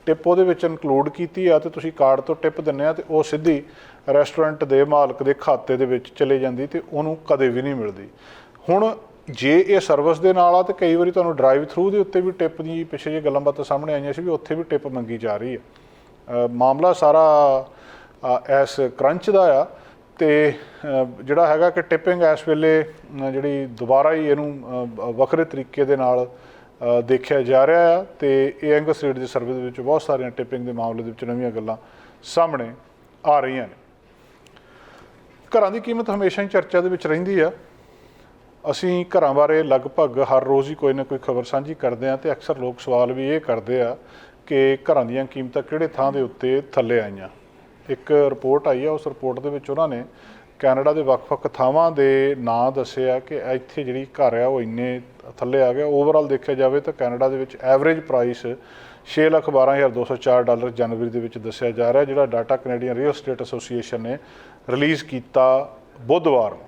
ਟਿਪ ਉਹਦੇ ਵਿੱਚ ਇਨਕਲੂਡ ਕੀਤੀ ਆ ਅਤੇ ਤੁਸੀਂ ਕਾਰਡ ਤੋਂ ਟਿਪ ਦਿੰਦੇ ਆ ਅਤੇ ਉਹ ਸਿੱਧੀ ਰੈਸਟੋਰੈਂਟ ਦੇ ਮਾਲਕ ਦੇ ਖਾਤੇ ਦੇ ਵਿੱਚ ਚਲੇ ਜਾਂਦੀ ਅਤੇ ਉਹਨੂੰ ਕਦੇ ਵੀ ਨਹੀਂ ਮਿਲਦੀ। ਹੁਣ ਜੇ ਇਹ ਸਰਵਿਸ ਦੇ ਨਾਲ ਆ ਤਾਂ ਕਈ ਵਾਰੀ ਤੁਹਾਨੂੰ ਡਰਾਈਵ ਥਰੂ ਦੇ ਉੱਤੇ ਵੀ ਟਿਪ ਦੀ ਪਿੱਛੇ ਜਿਹੇ ਗੱਲਾਂ ਬਾਤਾਂ ਸਾਹਮਣੇ ਆਈਆਂ ਸੀ ਵੀ ਉੱਥੇ ਵੀ ਟਿਪ ਮੰਗੀ ਜਾ ਰਹੀ ਹੈ। ਮਾਮਲਾ ਸਾਰਾ ਇਸ ਕਰੰਚ ਦਾ ਆ, ਅਤੇ ਜਿਹੜਾ ਹੈਗਾ ਕਿ ਟਿਪਿੰਗ ਇਸ ਵੇਲੇ ਜਿਹੜੀ ਦੁਬਾਰਾ ਹੀ ਇਹਨੂੰ ਵੱਖਰੇ ਤਰੀਕੇ ਦੇ ਨਾਲ ਦੇਖਿਆ ਜਾ ਰਿਹਾ ਆ, ਅਤੇ ਇਹ ਐਂਗਸ ਰੀਡ ਦੀ ਸਰਵੇ ਦੇ ਵਿੱਚ ਬਹੁਤ ਸਾਰੀਆਂ ਟਿਪਿੰਗ ਦੇ ਮਾਮਲੇ ਦੇ ਵਿੱਚ ਨਵੀਆਂ ਗੱਲਾਂ ਸਾਹਮਣੇ ਆ ਰਹੀਆਂ ਨੇ। ਘਰਾਂ ਦੀ ਕੀਮਤ ਹਮੇਸ਼ਾ ਹੀ ਚਰਚਾ ਦੇ ਵਿੱਚ ਰਹਿੰਦੀ ਆ। ਅਸੀਂ ਘਰਾਂ ਬਾਰੇ ਲਗਭਗ ਹਰ ਰੋਜ਼ ਹੀ ਕੋਈ ਨਾ ਕੋਈ ਖਬਰ ਸਾਂਝੀ ਕਰਦੇ ਹਾਂ, ਅਤੇ ਅਕਸਰ ਲੋਕ ਸਵਾਲ ਵੀ ਇਹ ਕਰਦੇ ਆ ਕਿ ਘਰਾਂ ਦੀਆਂ ਕੀਮਤਾਂ ਕਿਹੜੇ ਥਾਂ ਦੇ ਉੱਤੇ ਥੱਲੇ ਆਈਆਂ। ਇੱਕ ਰਿਪੋਰਟ ਆਈ ਆ, ਉਸ ਰਿਪੋਰਟ ਦੇ ਵਿੱਚ ਉਹਨਾਂ ਨੇ ਕੈਨੇਡਾ ਦੇ ਵੱਖ-ਵੱਖ ਥਾਵਾਂ ਦੇ ਨਾਂ ਦੱਸੇ ਆ ਕਿ ਇੱਥੇ ਜਿਹੜੀ ਘਰ ਆ ਉਹ ਇੰਨੇ ਥੱਲੇ ਆ ਗਿਆ। ਓਵਰਆਲ ਦੇਖਿਆ ਜਾਵੇ ਤਾਂ ਕੈਨੇਡਾ ਦੇ ਵਿੱਚ ਐਵਰੇਜ ਪ੍ਰਾਈਸ $6,12,204 ਜਨਵਰੀ ਦੇ ਵਿੱਚ ਦੱਸਿਆ ਜਾ ਰਿਹਾ, ਜਿਹੜਾ data Canadian real estate association ਨੇ ਰਿਲੀਜ਼ ਕੀਤਾ ਬੁੱਧਵਾਰ ਨੂੰ।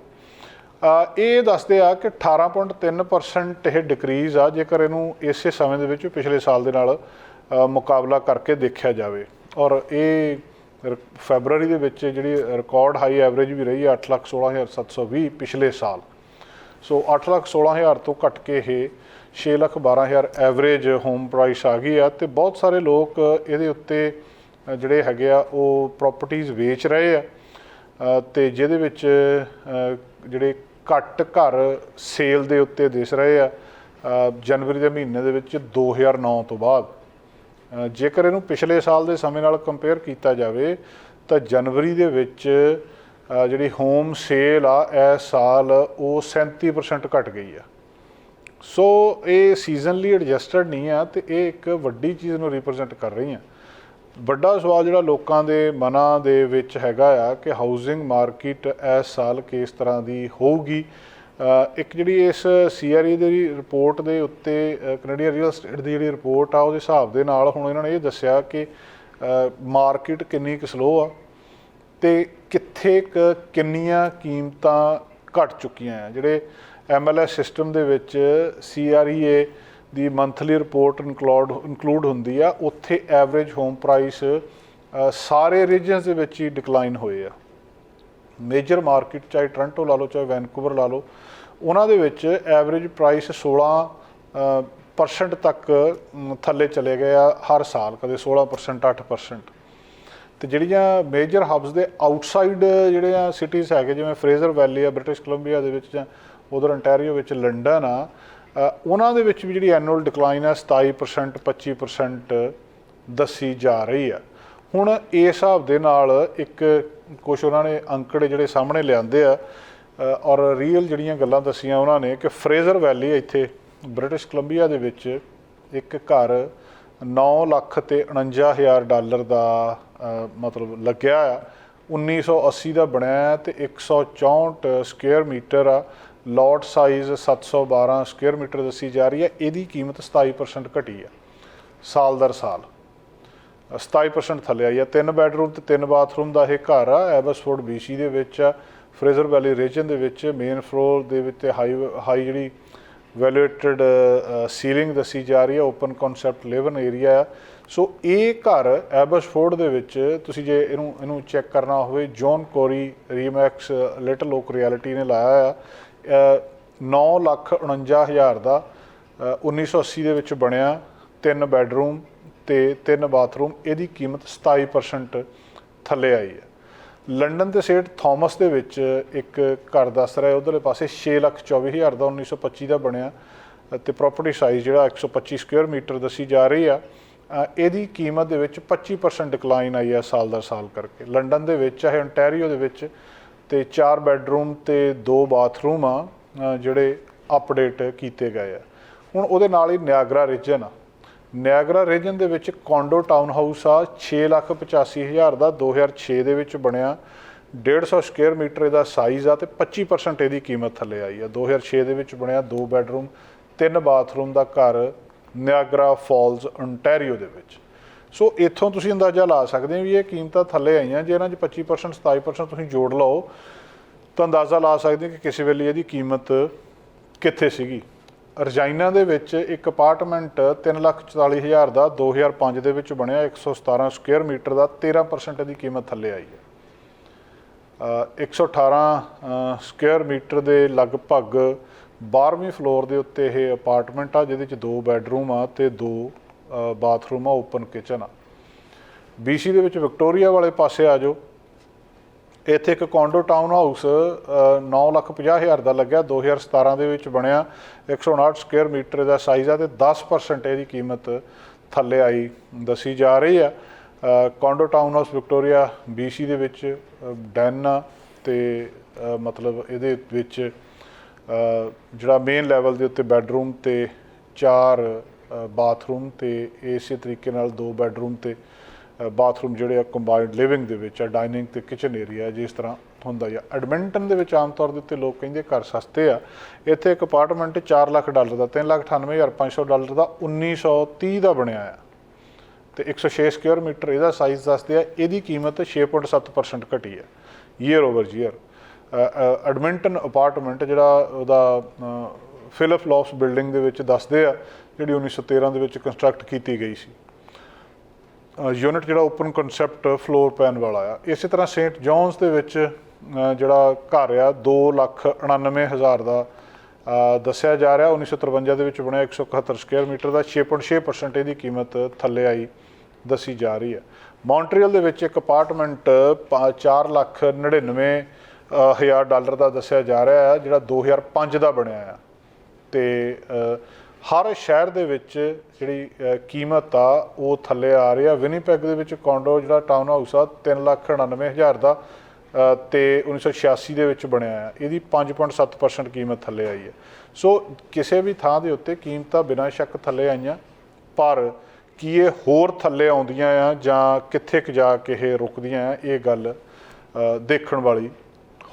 ਇਹ ਦੱਸਦੇ ਆ ਕਿ 18.3% ਇਹ ਡਿਕਰੀਜ਼ ਆ ਜੇਕਰ ਇਹਨੂੰ ਇਸੇ ਸਮੇਂ ਦੇ ਵਿੱਚ ਪਿਛਲੇ ਸਾਲ ਦੇ ਨਾਲ ਮੁਕਾਬਲਾ ਕਰਕੇ ਦੇਖਿਆ ਜਾਵੇ। ਔਰ ਇਹ ਫੈਬਰਵਰੀ ਦੇ ਵਿੱਚ ਜਿਹੜੀ ਰਿਕਾਰਡ ਹਾਈ ਐਵਰੇਜ ਵੀ ਰਹੀ ਹੈ 8,16,720 ਪਿਛਲੇ ਸਾਲ। ਸੋ 8,16,000 ਤੋਂ ਘੱਟ ਕੇ ਇਹ 6,12,000 ਐਵਰੇਜ ਹੋਮ ਪ੍ਰਾਈਸ ਆ ਗਈ ਆ, ਅਤੇ ਬਹੁਤ ਸਾਰੇ ਲੋਕ ਇਹਦੇ ਉੱਤੇ ਜਿਹੜੇ ਹੈਗੇ ਆ ਉਹ ਪ੍ਰੋਪਰਟੀਜ਼ ਵੇਚ ਰਹੇ ਆ, ਅਤੇ ਜਿਹਦੇ ਵਿੱਚ ਜਿਹੜੇ ਘੱਟ ਘਰ ਸੇਲ ਦੇ ਉੱਤੇ ਦਿਸ ਰਹੇ ਆ ਜਨਵਰੀ ਦੇ ਮਹੀਨੇ ਦੇ ਵਿੱਚ 2009 ਤੋਂ ਬਾਅਦ। ਜੇਕਰ ਇਹਨੂੰ ਪਿਛਲੇ ਸਾਲ ਦੇ ਸਮੇਂ ਨਾਲ ਕੰਪੇਅਰ ਕੀਤਾ ਜਾਵੇ ਤਾਂ ਜਨਵਰੀ ਦੇ ਵਿੱਚ ਜਿਹੜੀ ਹੋਮ ਸੇਲ ਆ ਇਸ ਸਾਲ ਉਹ 37% ਘਟ ਗਈ ਆ। ਸੋ ਇਹ ਸੀਜ਼ਨਲੀ ਐਡਜਸਟਡ ਨਹੀਂ ਆ, ਅਤੇ ਇਹ ਇੱਕ ਵੱਡੀ ਚੀਜ਼ ਨੂੰ ਰਿਪਰੈਜ਼ੈਂਟ ਕਰ ਰਹੀਆਂ। ਵੱਡਾ ਸਵਾਲ ਜਿਹੜਾ ਲੋਕਾਂ ਦੇ ਮਨਾਂ ਦੇ ਵਿੱਚ ਹੈਗਾ ਆ ਕਿ ਹਾਊਸਿੰਗ ਮਾਰਕੀਟ ਇਸ ਸਾਲ ਕਿਸ ਤਰ੍ਹਾਂ ਦੀ ਹੋਊਗੀ। ਇੱਕ ਜਿਹੜੀ ਇਸ CRE ਦੀ ਰਿਪੋਰਟ ਦੇ ਉੱਤੇ ਕੈਨੇਡੀਅਨ ਰੀਅਲ ਸਟੇਟ ਦੀ ਜਿਹੜੀ ਰਿਪੋਰਟ ਆ ਉਹਦੇ ਹਿਸਾਬ ਦੇ ਨਾਲ ਹੁਣ ਇਹਨਾਂ ਨੇ ਇਹ ਦੱਸਿਆ ਕਿ ਮਾਰਕੀਟ ਕਿੰਨੀ ਕੁ ਸਲੋ ਆ ਅਤੇ ਕਿੱਥੇ ਕਿੰਨੀਆਂ ਕੀਮਤਾਂ ਘਟ ਚੁੱਕੀਆਂ ਆ। ਜਿਹੜੇ MLS ਸਿਸਟਮ ਦੇ ਵਿੱਚ CREA ਦੀ ਮੰਥਲੀ ਰਿਪੋਰਟ ਇਨਕਲੂਡ ਹੁੰਦੀ ਆ, ਉੱਥੇ ਐਵਰੇਜ ਹੋਮ ਪ੍ਰਾਈਸ ਸਾਰੇ ਰੀਜਨਸ ਦੇ ਵਿੱਚ ਹੀ ਡਿਕਲਾਈਨ ਹੋਏ ਆ। ਮੇਜਰ ਮਾਰਕੀਟ ਚਾਹੇ ਟੋਰਾਂਟੋ ਲਾ ਲਓ ਚਾਹੇ ਵੈਨਕੂਵਰ ਲਾ ਲਓ, ਉਹਨਾਂ ਦੇ ਵਿੱਚ ਐਵਰੇਜ ਪ੍ਰਾਈਸ 16% ਤੱਕ ਥੱਲੇ ਚਲੇ ਗਏ ਆ ਹਰ ਸਾਲ, ਕਦੇ 16%, 8%। ਅਤੇ ਜਿਹੜੀਆਂ ਮੇਜਰ ਹਬਸ ਦੇ ਆਊਟਸਾਈਡ ਜਿਹੜੀਆਂ ਸਿਟੀਜ਼ ਹੈਗੇ ਜਿਵੇਂ ਫਰੇਜ਼ਰ ਵੈਲੀ ਆ ਬ੍ਰਿਟਿਸ਼ ਕੋਲੰਬੀਆ ਦੇ ਵਿੱਚ, ਜਾਂ ਉਧਰ ਅੰਟੈਰੀਓ ਵਿੱਚ ਲੰਡਨ ਆ, ਉਹਨਾਂ ਦੇ ਵਿੱਚ ਵੀ ਜਿਹੜੀ ਐਨੂਅਲ ਡਿਕਲਾਈਨ ਆ 27%, 25% ਦੱਸੀ ਜਾ ਰਹੀ ਆ। ਹੁਣ ਇਸ ਹਿਸਾਬ ਦੇ ਨਾਲ ਇੱਕ ਕੁਛ ਉਹਨਾਂ ਨੇ ਅੰਕੜੇ ਜਿਹੜੇ ਸਾਹਮਣੇ ਲਿਆਂਦੇ ਆ ਔਰ ਰੀਅਲ ਜਿਹੜੀਆਂ ਗੱਲਾਂ ਦੱਸੀਆਂ ਉਹਨਾਂ ਨੇ ਕਿ ਫਰੇਜ਼ਰ ਵੈਲੀ ਇੱਥੇ ਬ੍ਰਿਟਿਸ਼ ਕੋਲੰਬੀਆ ਦੇ ਵਿੱਚ ਇੱਕ ਘਰ $9,49,000 ਦਾ ਮਤਲਬ ਲੱਗਿਆ ਆ, 1980 ਦਾ ਬਣਿਆ ਅਤੇ 164 ਸਕੁਅਰ ਮੀਟਰ ਆ। ਲੋਟ ਸਾਈਜ਼ 712 ਸਕੁਅਰ ਮੀਟਰ ਦੱਸੀ ਜਾ ਰਹੀ ਹੈ। ਇਹਦੀ ਕੀਮਤ 27% ਘਟੀ ਆ ਸਾਲ ਦਰ ਸਾਲ, 27% ਥੱਲੇ ਆਈ ਆ। 3 ਬੈਡਰੂਮ ਅਤੇ 3 ਬਾਥਰੂਮ ਦਾ ਇਹ ਘਰ ਆ, ਐਬਸਫੋਰਡ BC ਦੇ ਵਿੱਚ ਆ, ਫਰੇਜ਼ਰ ਵੈਲੀ ਰੀਜਨ ਦੇ ਵਿੱਚ। ਮੇਨ ਫਲੋਰ ਦੇ ਵਿੱਚ ਹਾਈ ਜਿਹੜੀ ਵੈਲੂਏਟਡ ਸੀਲਿੰਗ ਦੱਸੀ ਜਾ ਰਹੀ ਹੈ, ਓਪਨ ਕਨਸੈਪਟ ਲਿਵਨ ਏਰੀਆ ਆ। ਸੋ ਇਹ ਘਰ ਐਬਸਫੋਰਡ ਦੇ ਵਿੱਚ ਤੁਸੀਂ ਜੇ ਇਹਨੂੰ ਚੈੱਕ ਕਰਨਾ ਹੋਵੇ, John Corey Remax Little Oak realty ਨੇ ਲਾਇਆ ਆ 9,49,000 ਦਾ 1980 ਦੇ ਵਿੱਚ ਬਣਿਆ, 3 ਬੈਡਰੂਮ ਤੇ 3 ਬਾਥਰੂਮ। ਇਹਦੀ ਕੀਮਤ 27% ਥੱਲੇ ਆਈ ਹੈ। ਲੰਡਨ ਦੇ ਸੇਂਟ ਥੋਮਸ ਦੇ ਵਿੱਚ ਇੱਕ ਘਰ ਦੱਸ ਰਿਹਾ ਉਧਰਲੇ ਪਾਸੇ 6,24,000 ਦਾ 1925 ਦਾ ਬਣਿਆ ਅਤੇ ਪ੍ਰੋਪਰਟੀ ਸਾਈਜ਼ ਜਿਹੜਾ 125 ਸਕੁਅਰ ਮੀਟਰ ਦੱਸੀ ਜਾ ਰਹੀ ਆ। ਇਹਦੀ ਕੀਮਤ ਦੇ ਵਿੱਚ 25% ਡਿਕਲਾਈਨ ਆਈ ਹੈ ਸਾਲ ਦਰ ਸਾਲ ਕਰਕੇ। ਲੰਡਨ ਦੇ ਵਿੱਚ ਚਾਹੇ ontario ਦੇ ਵਿੱਚ ਤੇ 4 ਬੈਡਰੂਮ ਤੇ 2 ਬਾਥਰੂਮ ਆ ਜਿਹੜੇ ਅਪਡੇਟ ਕੀਤੇ ਗਏ ਆ। ਹੁਣ ਉਹਦੇ ਨਾਲ ਹੀ ਨਿਆਗਰਾ ਰੀਜਨ ਆ। ਨਿਆਗਰਾ ਰੀਜਨ ਦੇ ਵਿੱਚ ਕੋਂਡੋ ਟਾਊਨ ਹਾਊਸ ਆ 6,85,000 ਦਾ 2006 ਦੇ ਵਿੱਚ ਬਣਿਆ, 150 ਸਕੁਅਰ ਮੀਟਰ ਇਹਦਾ ਸਾਈਜ਼ ਆ ਤੇ 25% ਇਹਦੀ ਕੀਮਤ ਥੱਲੇ ਆਈ ਆ। 2006 ਦੇ ਵਿੱਚ ਬਣਿਆ, 2 ਬੈਡਰੂਮ 3 ਬਾਥਰੂਮ ਦਾ ਘਰ ਨਿਆਗਰਾ ਫਾਲਜ਼ ontario ਦੇ ਵਿੱਚ। ਸੋ ਇੱਥੋਂ ਤੁਸੀਂ ਅੰਦਾਜ਼ਾ ਲਾ ਸਕਦੇ ਹੋ ਵੀ ਇਹ ਕੀਮਤਾਂ ਥੱਲੇ ਆਈਆਂ। ਜੇ ਇਹਨਾਂ 'ਚ 25% 27% ਤੁਸੀਂ ਜੋੜ ਲਓ ਤਾਂ ਅੰਦਾਜ਼ਾ ਲਾ ਸਕਦੇ ਹੋ ਕਿ ਕਿਸੇ ਵੇਲੇ ਇਹਦੀ ਕੀਮਤ ਕਿੱਥੇ ਸੀਗੀ। ਰਜਾਈਨਾ ਦੇ ਵਿੱਚ ਇੱਕ ਅਪਾਰਟਮੈਂਟ 3,44,000 ਦਾ 2005 ਦੇ ਵਿੱਚ ਬਣਿਆ, 117 ਸਕੁਅਰ ਮੀਟਰ ਦਾ, 13% ਇਹਦੀ ਕੀਮਤ ਥੱਲੇ ਆਈ ਹੈ। 118 ਸਕੁਅਰ ਮੀਟਰ ਦੇ ਲਗਭਗ 12ਵੀਂ ਫਲੋਰ ਦੇ ਉੱਤੇ ਇਹ ਅਪਾਰਟਮੈਂਟ ਆ, ਜਿਹਦੇ 'ਚ 2 ਬੈਡਰੂਮ ਆ ਤੇ 2 ਬਾਥਰੂਮ ਆ, ਓਪਨ ਕਿਚਨ ਆ। BC ਦੇ ਵਿੱਚ ਵਿਕਟੋਰੀਆ ਵਾਲੇ ਪਾਸੇ ਆ ਜਾਓ, ਇੱਥੇ ਇੱਕ ਕੋਂਡੋ ਟਾਊਨ ਹਾਊਸ 9,50,000 ਦਾ ਲੱਗਿਆ, 2017 ਦੇ ਵਿੱਚ ਬਣਿਆ, 159 ਸਕੁਅਰ ਮੀਟਰ ਦਾ ਸਾਈਜ਼ ਆ ਤੇ 10% ਇਹਦੀ ਕੀਮਤ ਥੱਲੇ ਆਈ ਦੱਸੀ ਜਾ ਰਹੀ ਆ। ਕੋਂਡੋ ਟਾਊਨ ਹਾਊਸ ਵਿਕਟੋਰੀਆ BC ਦੇ ਵਿੱਚ ਡੈਨ ਆ ਤੇ ਮਤਲਬ ਇਹਦੇ ਵਿੱਚ ਜਿਹੜਾ ਮੇਨ ਲੈਵਲ ਦੇ ਉੱਤੇ ਬੈਡਰੂਮ ਤੇ 4 ਬਾਥਰੂਮ ਤੇ ਇਸੇ ਤਰੀਕੇ ਨਾਲ 2 ਬੈਡਰੂਮ ਤੇ ਬਾਥਰੂਮ ਜਿਹੜੇ ਆ ਕੰਬਾਈਨਡ ਲਿਵਿੰਗ ਦੇ ਵਿੱਚ ਆ, ਡਾਈਨਿੰਗ ਤੇ ਕਿਚਨ ਏਰੀਆ ਜਿਸ ਤਰ੍ਹਾਂ ਹੁੰਦਾ ਆ। ਐਡਮਿੰਟਨ ਦੇ ਵਿੱਚ ਆਮ ਤੌਰ ਦੇ ਉੱਤੇ ਲੋਕ ਕਹਿੰਦੇ ਘਰ ਸਸਤੇ ਆ। ਇੱਥੇ ਇੱਕ ਅਪਾਰਟਮੈਂਟ $4 ਲੱਖ ਦਾ, $3,98,500 ਦਾ 1930 ਦਾ ਬਣਿਆ ਆ ਤੇ 106 ਸਕੁਅਰ ਮੀਟਰ ਇਹਦਾ ਸਾਈਜ਼ ਦੱਸਦੇ ਆ। ਇਹਦੀ ਕੀਮਤ 6.7% ਘਟੀ ਹੈ year over year. Edmonton apartment ਜਿਹੜਾ ਉਹਦਾ ਫਿਲਿਪ ਲੌਫਸ ਬਿਲਡਿੰਗ ਦੇ ਵਿੱਚ ਦੱਸਦੇ ਆ, ਜਿਹੜੀ 1913 ਦੇ ਵਿੱਚ ਕੰਸਟਰਕਟ ਕੀਤੀ ਗਈ ਸੀ। ਯੂਨਿਟ ਜਿਹੜਾ ਓਪਨ ਕਨਸੈਪਟ ਫਲੋਰ ਪੈਨ ਵਾਲਾ ਆ। ਇਸੇ ਤਰ੍ਹਾਂ ਸੇਂਟ ਜੌਨਸ ਦੇ ਵਿੱਚ ਜਿਹੜਾ ਘਰ ਆ 2,99,000 ਦਾ ਦੱਸਿਆ ਜਾ ਰਿਹਾ, 1953 ਦੇ ਵਿੱਚ ਬਣਿਆ, 171 ਸਕੁਅਰ ਮੀਟਰ ਦਾ, 6.6% ਇਹਦੀ ਕੀਮਤ ਥੱਲੇ ਆਈ ਦੱਸੀ ਜਾ ਰਹੀ ਹੈ। ਮੌਂਟਰੀਅਲ ਦੇ ਵਿੱਚ ਇੱਕ ਅਪਾਰਟਮੈਂਟ $4,99,000 ਦਾ ਦੱਸਿਆ ਜਾ ਰਿਹਾ ਹੈ, ਜਿਹੜਾ 2005 ਦਾ ਬਣਿਆ ਆ ਤੇ ਹਰ ਸ਼ਹਿਰ ਦੇ ਵਿੱਚ ਜਿਹੜੀ ਕੀਮਤ ਆ ਉਹ ਥੱਲੇ ਆ ਰਹੀ ਆ। ਵਿਨੀਪੈਗ ਦੇ ਵਿੱਚ ਕੋਂਡੋ ਜਿਹੜਾ ਟਾਊਨ ਹਾਊਸ ਆ 3,99,000 ਦਾ ਤੇ 1986 ਦੇ ਵਿੱਚ ਬਣਿਆ ਆ, ਇਹਦੀ 5.7% ਕੀਮਤ ਥੱਲੇ ਆਈ ਹੈ। ਸੋ ਕਿਸੇ ਵੀ ਥਾਂ ਦੇ ਉੱਤੇ ਕੀਮਤਾਂ ਬਿਨਾਂ ਸ਼ੱਕ ਥੱਲੇ ਆਈਆਂ, ਪਰ ਕੀ ਇਹ ਹੋਰ ਥੱਲੇ ਆਉਂਦੀਆਂ ਆ ਜਾਂ ਕਿੱਥੇ ਕੁ ਜਾ ਕੇ ਇਹ ਰੁਕਦੀਆਂ ਆ, ਇਹ ਗੱਲ ਦੇਖਣ ਵਾਲੀ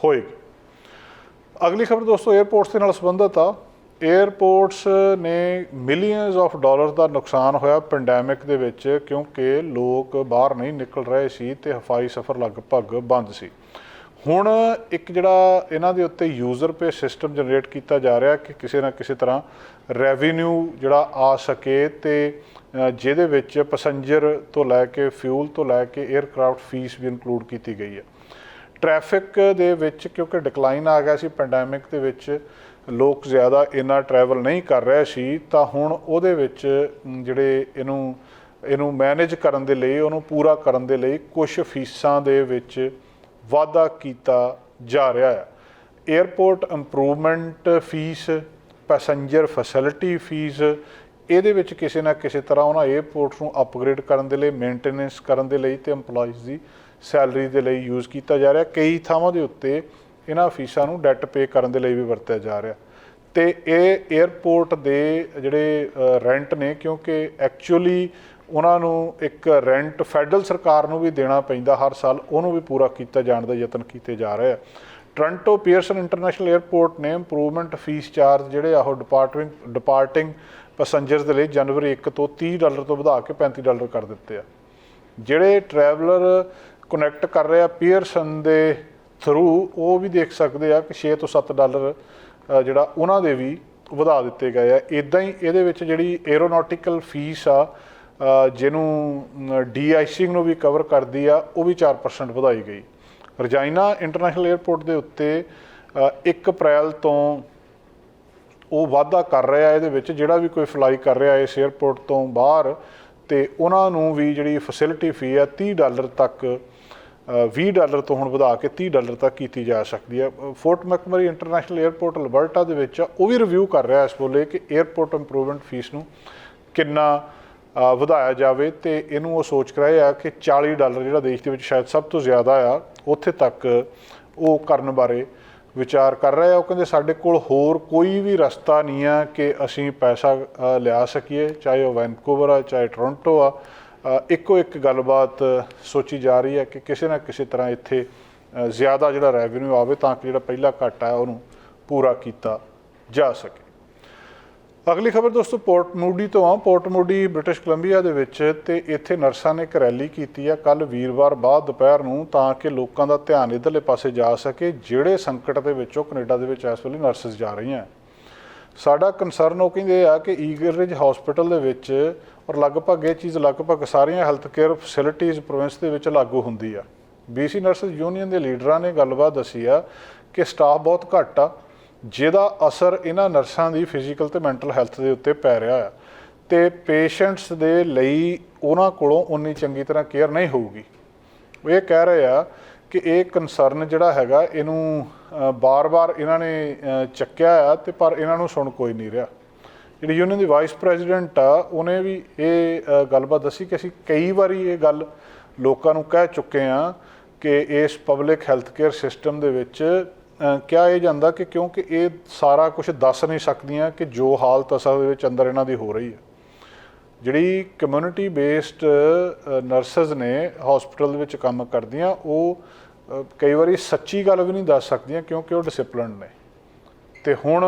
ਹੋਏਗੀ। ਅਗਲੀ ਖਬਰ ਦੋਸਤੋ 에ਅਰਪੋਰਟਸ ਦੇ ਨਾਲ ਸੰਬੰਧਿਤ ਆ। ਏਅਰਪੋਰਟਸ ਨੇ ਮਿਲੀਅਨਸ ਆਫ ਡਾਲਰਸ ਦਾ ਨੁਕਸਾਨ ਹੋਇਆ ਪੈਂਡੈਮਿਕ ਦੇ ਵਿੱਚ, ਕਿਉਂਕਿ ਲੋਕ ਬਾਹਰ ਨਹੀਂ ਨਿਕਲ ਰਹੇ ਸੀ ਤੇ ਹਵਾਈ ਸਫ਼ਰ ਲਗਭਗ ਬੰਦ ਸੀ। ਹੁਣ ਇੱਕ ਜਿਹੜਾ ਇਹਨਾਂ ਦੇ ਉੱਤੇ ਯੂਜ਼ਰ ਪੇ ਸਿਸਟਮ ਜਨਰੇਟ ਕੀਤਾ ਜਾ ਰਿਹਾ ਕਿ ਕਿਸੇ ਨਾ ਕਿਸੇ ਤਰ੍ਹਾਂ ਰੈਵਨਿਊ ਜਿਹੜਾ ਆ ਸਕੇ ਤੇ ਜਿਹਦੇ ਵਿੱਚ ਪੈਸੰਜਰ ਤੋਂ ਲੈ ਕੇ ਫਿਊਲ ਤੋਂ ਲੈ ਕੇ ਏਅਰਕ੍ਰਾਫਟ ਫੀਸ ਵੀ ਇਨਕਲੂਡ ਕੀਤੀ ਗਈ ਹੈ। ਟ੍ਰੈਫਿਕ ਦੇ ਵਿੱਚ ਕਿਉਂਕਿ ਡਿਕਲਾਈਨ ਆ ਗਿਆ ਸੀ ਪੈਂਡੈਮਿਕ ਦੇ ਵਿੱਚ, ਲੋਕ ਜ਼ਿਆਦਾ ਇੰਨਾ ਟਰੈਵਲ ਨਹੀਂ ਕਰ ਰਹੇ ਸੀ, ਤਾਂ ਹੁਣ ਉਹਦੇ ਵਿੱਚ ਜਿਹੜੇ ਇਹਨੂੰ ਮੈਨੇਜ ਕਰਨ ਦੇ ਲਈ, ਉਹਨੂੰ ਪੂਰਾ ਕਰਨ ਦੇ ਲਈ ਕੁਝ ਫੀਸਾਂ ਦੇ ਵਿੱਚ ਵਾਧਾ ਕੀਤਾ ਜਾ ਰਿਹਾ ਹੈ। Airport improvement fee, passenger facility fee, ਇਹਦੇ ਵਿੱਚ ਕਿਸੇ ਨਾ ਕਿਸੇ ਤਰ੍ਹਾਂ ਉਹਨਾਂ ਏਅਰਪੋਰਟ ਨੂੰ ਅਪਗ੍ਰੇਡ ਕਰਨ ਦੇ ਲਈ, ਮੇਨਟੇਨੈਂਸ ਕਰਨ ਦੇ ਲਈ ਤੇ EMPLOYEES ਦੀ ਸੈਲਰੀ ਦੇ ਲਈ ਯੂਜ਼ ਕੀਤਾ ਜਾ ਰਿਹਾ। ਕਈ ਥਾਵਾਂ ਦੇ ਉੱਤੇ ਇਹਨਾਂ ਫੀਸਾਂ ਨੂੰ ਡੈਟ ਪੇ ਕਰਨ ਦੇ ਲਈ ਵੀ ਵਰਤਿਆ ਜਾ ਰਿਹਾ ਤੇ ਇਹ ਏਅਰਪੋਰਟ ਦੇ ਜਿਹੜੇ ਰੈਂਟ ਨੇ, ਕਿਉਂਕਿ ਐਕਚੁਅਲੀ ਉਹਨਾਂ ਨੂੰ ਇੱਕ ਰੈਂਟ ਫੈਡਰਲ ਸਰਕਾਰ ਨੂੰ ਵੀ ਦੇਣਾ ਪੈਂਦਾ ਹਰ ਸਾਲ, ਉਹਨੂੰ ਵੀ ਪੂਰਾ ਕੀਤਾ ਜਾਣ ਦਾ ਯਤਨ ਕੀਤੇ ਜਾ ਰਹੇ ਆ। ਟੋਰਾਂਟੋ ਪੀਅਰਸਨ ਇੰਟਰਨੈਸ਼ਨਲ ਏਅਰਪੋਰਟ ਨੇ ਇੰਪਰੂਵਮੈਂਟ ਫੀਸ ਚਾਰਜ ਜਿਹੜੇ ਆ ਉਹ ਡਿਪਾਰਟਿੰਗ ਪੈਸੰਜਰਸ ਦੇ ਲਈ ਜਨਵਰੀ 1 ਤੋਂ $30 ਤੋਂ ਵਧਾ ਕੇ $35 ਕਰ ਦਿੱਤੇ ਆ। ਜਿਹੜੇ ਟਰੈਵਲਰ ਕਨੈਕਟ ਕਰ ਰਹੇ ਆ ਪੀਅਰਸਨ ਦੇ ਥਰੂ, ਉਹ ਵੀ ਦੇਖ ਸਕਦੇ ਆ ਕਿ $6 ਤੋਂ $7 ਜਿਹੜਾ ਉਹਨਾਂ ਦੇ ਵੀ ਵਧਾ ਦਿੱਤੇ ਗਏ ਆ। ਇੱਦਾਂ ਹੀ ਇਹਦੇ ਵਿੱਚ ਜਿਹੜੀ ਏਰੋਨੌਟਿਕਲ ਫੀਸ ਆ ਜਿਹਨੂੰ ਡੀ-ਆਈਸਿੰਗ ਨੂੰ ਵੀ ਕਵਰ ਕਰਦੀ ਆ, ਉਹ ਵੀ 4% ਵਧਾਈ ਗਈ। ਰਜਾਈਨਾ ਇੰਟਰਨੈਸ਼ਨਲ ਏਅਰਪੋਰਟ ਦੇ ਉੱਤੇ 1 ਅਪ੍ਰੈਲ ਤੋਂ ਉਹ ਵਾਧਾ ਕਰ ਰਿਹਾ ਇਹਦੇ ਵਿੱਚ, ਜਿਹੜਾ ਵੀ ਕੋਈ ਫਲਾਈ ਕਰ ਰਿਹਾ ਇਸ ਏਅਰਪੋਰਟ ਤੋਂ ਬਾਹਰ, ਤੇ ਉਹਨਾਂ ਨੂੰ ਵੀ ਜਿਹੜੀ ਫੈਸਿਲਿਟੀ ਫੀ ਆ $30 ਤੱਕ, $20 ਤੋਂ ਹੁਣ ਵਧਾ ਕੇ $30 ਤੱਕ ਕੀਤੀ ਜਾ ਸਕਦੀ ਹੈ। ਫੋਰਟ ਮੈਕਮਰੀ ਇੰਟਰਨੈਸ਼ਨਲ ਏਅਰਪੋਰਟ ਅਲਬਰਟਾ ਦੇ ਵਿੱਚ ਉਹ ਵੀ ਰਿਵਿਊ ਕਰ ਰਿਹਾ ਇਸ ਵੇਲੇ ਕਿ ਏਅਰਪੋਰਟ ਇੰਪਰੂਵਮੈਂਟ ਫੀਸ ਨੂੰ ਕਿੰਨਾ ਵਧਾਇਆ ਜਾਵੇ, ਤੇ ਇਹਨੂੰ ਉਹ ਸੋਚ ਰਹੇ ਆ ਕਿ $40 ਜਿਹੜਾ ਦੇਸ਼ ਦੇ ਵਿੱਚ ਸ਼ਾਇਦ ਸਭ ਤੋਂ ਜ਼ਿਆਦਾ ਆ, ਉੱਥੇ ਤੱਕ ਉਹ ਕਰਨ ਬਾਰੇ ਵਿਚਾਰ ਕਰ ਰਹੇ ਆ। ਉਹ ਕਹਿੰਦੇ ਸਾਡੇ ਕੋਲ ਹੋਰ ਕੋਈ ਵੀ ਰਸਤਾ ਨਹੀਂ ਆ ਕਿ ਅਸੀਂ ਪੈਸਾ ਲਿਆ ਸਕੀਏ, ਚਾਹੇ ਉਹ ਵੈਨਕੂਵਰ ਆ ਚਾਹੇ ਟੋਰੰਟੋ ਆ। ਇੱਕੋ ਇੱਕ ਗੱਲਬਾਤ ਸੋਚੀ ਜਾ ਰਹੀ ਹੈ ਕਿ ਕਿਸੇ ਨਾ ਕਿਸੇ ਤਰ੍ਹਾਂ ਇੱਥੇ ਜ਼ਿਆਦਾ ਜਿਹੜਾ ਰੈਵਨਿਊ ਆਵੇ ਤਾਂ ਕਿ ਜਿਹੜਾ ਪਹਿਲਾ ਘਾਟਾ ਹੈ ਉਹਨੂੰ ਪੂਰਾ ਕੀਤਾ ਜਾ ਸਕੇ। ਅਗਲੀ ਖਬਰ ਦੋਸਤੋ ਪੋਰਟ ਮੂਡੀ ਤੋਂ ਆ। ਪੋਰਟ ਮੂਡੀ ਬ੍ਰਿਟਿਸ਼ ਕੋਲੰਬੀਆ ਦੇ ਵਿੱਚ, ਤੇ ਇੱਥੇ ਨਰਸਾਂ ਨੇ ਇੱਕ ਰੈਲੀ ਕੀਤੀ ਆ ਕੱਲ੍ਹ ਵੀਰਵਾਰ ਬਾਅਦ ਦੁਪਹਿਰ ਨੂੰ, ਤਾਂ ਕਿ ਲੋਕਾਂ ਦਾ ਧਿਆਨ ਇੱਧਰਲੇ ਪਾਸੇ ਜਾ ਸਕੇ ਜਿਹੜੇ ਸੰਕਟ ਦੇ ਵਿੱਚੋਂ ਕੈਨੇਡਾ ਦੇ ਵਿੱਚ ਇਸ ਵੇਲੇ ਨਰਸਿਸ ਜਾ ਰਹੀਆਂ। ਸਾਡਾ ਕੰਸਰਨ ਉਹ ਕਹਿੰਦੇ ਆ ਕਿ ਈਗਲ ਰਿਜ ਹਸਪੀਟਲ ਦੇ ਵਿੱਚ, ਔਰ ਲਗਭਗ ਇਹ ਚੀਜ਼ ਲਗਭਗ ਸਾਰੀਆਂ ਹੈਲਥ ਕੇਅਰ ਫੈਸਿਲਿਟੀਜ਼ ਪ੍ਰੋਵਿੰਸ ਦੇ ਵਿੱਚ ਲਾਗੂ ਹੁੰਦੀ ਆ। BC ਨਰਸਿਸ ਯੂਨੀਅਨ ਦੇ ਲੀਡਰਾਂ ਨੇ ਗੱਲਬਾਤ ਦੱਸੀ ਆ ਕਿ ਸਟਾਫ ਬਹੁਤ ਘੱਟ ਆ, ਜਿਹਦਾ ਅਸਰ ਇਹਨਾਂ ਨਰਸਾਂ ਦੀ ਫਿਜ਼ੀਕਲ ਤੇ ਮੈਂਟਲ ਹੈਲਥ ਦੇ ਉੱਤੇ ਪੈ ਰਿਹਾ ਆ, ਤੇ ਪੇਸ਼ੈਂਟਸ ਦੇ ਲਈ ਉਹਨਾਂ ਕੋਲੋਂ ਉਨੀ ਚੰਗੀ ਤਰ੍ਹਾਂ ਕੇਅਰ ਨਹੀਂ ਹੋਊਗੀ। ਉਹ ਇਹ ਕਹਿ ਰਹੇ ਆ ਕਿ ਇਹ ਕੰਸਰਨ ਜਿਹੜਾ ਹੈਗਾ ਇਹਨੂੰ ਬਾਰ-ਬਾਰ ਇਹਨਾਂ ਨੇ ਚੱਕਿਆ ਆ, ਤੇ ਪਰ ਇਹਨਾਂ ਨੂੰ ਸੁਣ ਕੋਈ ਨਹੀਂ ਰਿਹਾ। ਜਿਹੜੀ ਯੂਨੀਅਨ ਦੀ ਵਾਈਸ ਪ੍ਰੈਜ਼ੀਡੈਂਟ ਆ, ਉਹਨੇ ਵੀ ਇਹ ਗੱਲਬਾਤ ਦੱਸੀ ਕਿ ਅਸੀਂ ਕਈ ਵਾਰੀ ਇਹ ਗੱਲ ਲੋਕਾਂ ਨੂੰ ਕਹਿ ਚੁੱਕੇ ਹਾਂ ਕਿ ਇਸ ਪਬਲਿਕ ਹੈਲਥ ਕੇਅਰ ਸਿਸਟਮ ਦੇ ਵਿੱਚ ਕਿਹਾ ਇਹ ਜਾਂਦਾ ਕਿ ਕਿਉਂਕਿ ਇਹ ਸਾਰਾ ਕੁਝ ਦੱਸ ਨਹੀਂ ਸਕਦੀਆਂ ਕਿ ਜੋ ਹਾਲਤ ਅਸਲ ਦੇ ਵਿੱਚ ਅੰਦਰ ਇਹਨਾਂ ਦੀ ਹੋ ਰਹੀ ਹੈ। ਜਿਹੜੀ ਕਮਿਊਨਿਟੀ ਬੇਸਡ ਨਰਸਿਸ ਨੇ ਹਸਪੀਟਲ ਦੇ ਵਿੱਚ ਕੰਮ ਕਰਦੀਆਂ, ਉਹ ਕਈ ਵਾਰੀ ਸੱਚੀ ਗੱਲ ਵੀ ਨਹੀਂ ਦੱਸ ਸਕਦੀਆਂ ਕਿਉਂਕਿ ਉਹ ਡਿਸਿਪਲਿਨਡ ਨੇ। ਤੇ ਹੁਣ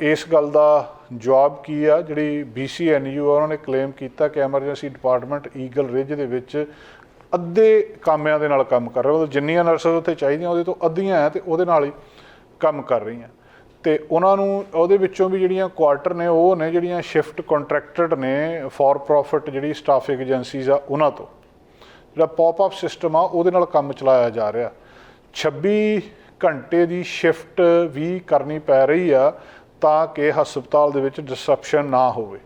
ਇਸ ਗੱਲ ਦਾ ਜਵਾਬ ਕੀ ਆ, ਜਿਹੜੀ BCNU ਆ ਉਹਨਾਂ ਨੇ ਕਲੇਮ ਕੀਤਾ ਕਿ ਐਮਰਜੈਂਸੀ ਡਿਪਾਰਟਮੈਂਟ ਈਗਲ ਰਿਜ ਦੇ ਵਿੱਚ ਅੱਧੇ ਕਾਮਿਆਂ ਦੇ ਨਾਲ ਕੰਮ ਕਰ ਰਿਹਾ, ਮਤਲਬ ਜਿੰਨੀਆਂ ਨਰਸਿਸ ਉੱਥੇ ਚਾਹੀਦੀਆਂ ਉਹਦੇ ਤੋਂ ਅੱਧੀਆਂ ਹੈ ਤੇ ਉਹਦੇ ਨਾਲ ਹੀ ਕੰਮ ਕਰ ਰਹੀਆਂ। ਤੇ ਉਹਨਾਂ ਨੂੰ ਉਹਦੇ ਵਿੱਚੋਂ ਵੀ ਜਿਹੜੀਆਂ ਕੁਆਰਟਰ ਨੇ ਉਹ ਨੇ ਜਿਹੜੀਆਂ ਸ਼ਿਫਟ ਕੰਟਰੈਕਟਡ ਨੇ ਫੋਰ ਪ੍ਰੋਫਿਟ ਜਿਹੜੀ ਸਟਾਫਿੰਗ ਏਜੰਸੀਜ਼ ਆ ਉਹਨਾਂ ਤੋਂ। ਜਿਹੜਾ ਪੌਪ ਅਪ ਸਿਸਟਮ ਆ ਉਹਦੇ ਨਾਲ ਕੰਮ ਚਲਾਇਆ ਜਾ ਰਿਹਾ। 26 ਘੰਟੇ ਦੀ ਸ਼ਿਫਟ ਵੀ ਕਰਨੀ ਪੈ ਰਹੀ ਆ ਤਾਂ ਕਿ ਹਸਪਤਾਲ ਦੇ ਵਿੱਚ ਡਿਸਰਪਸ਼ਨ ਨਾ ਹੋਵੇ।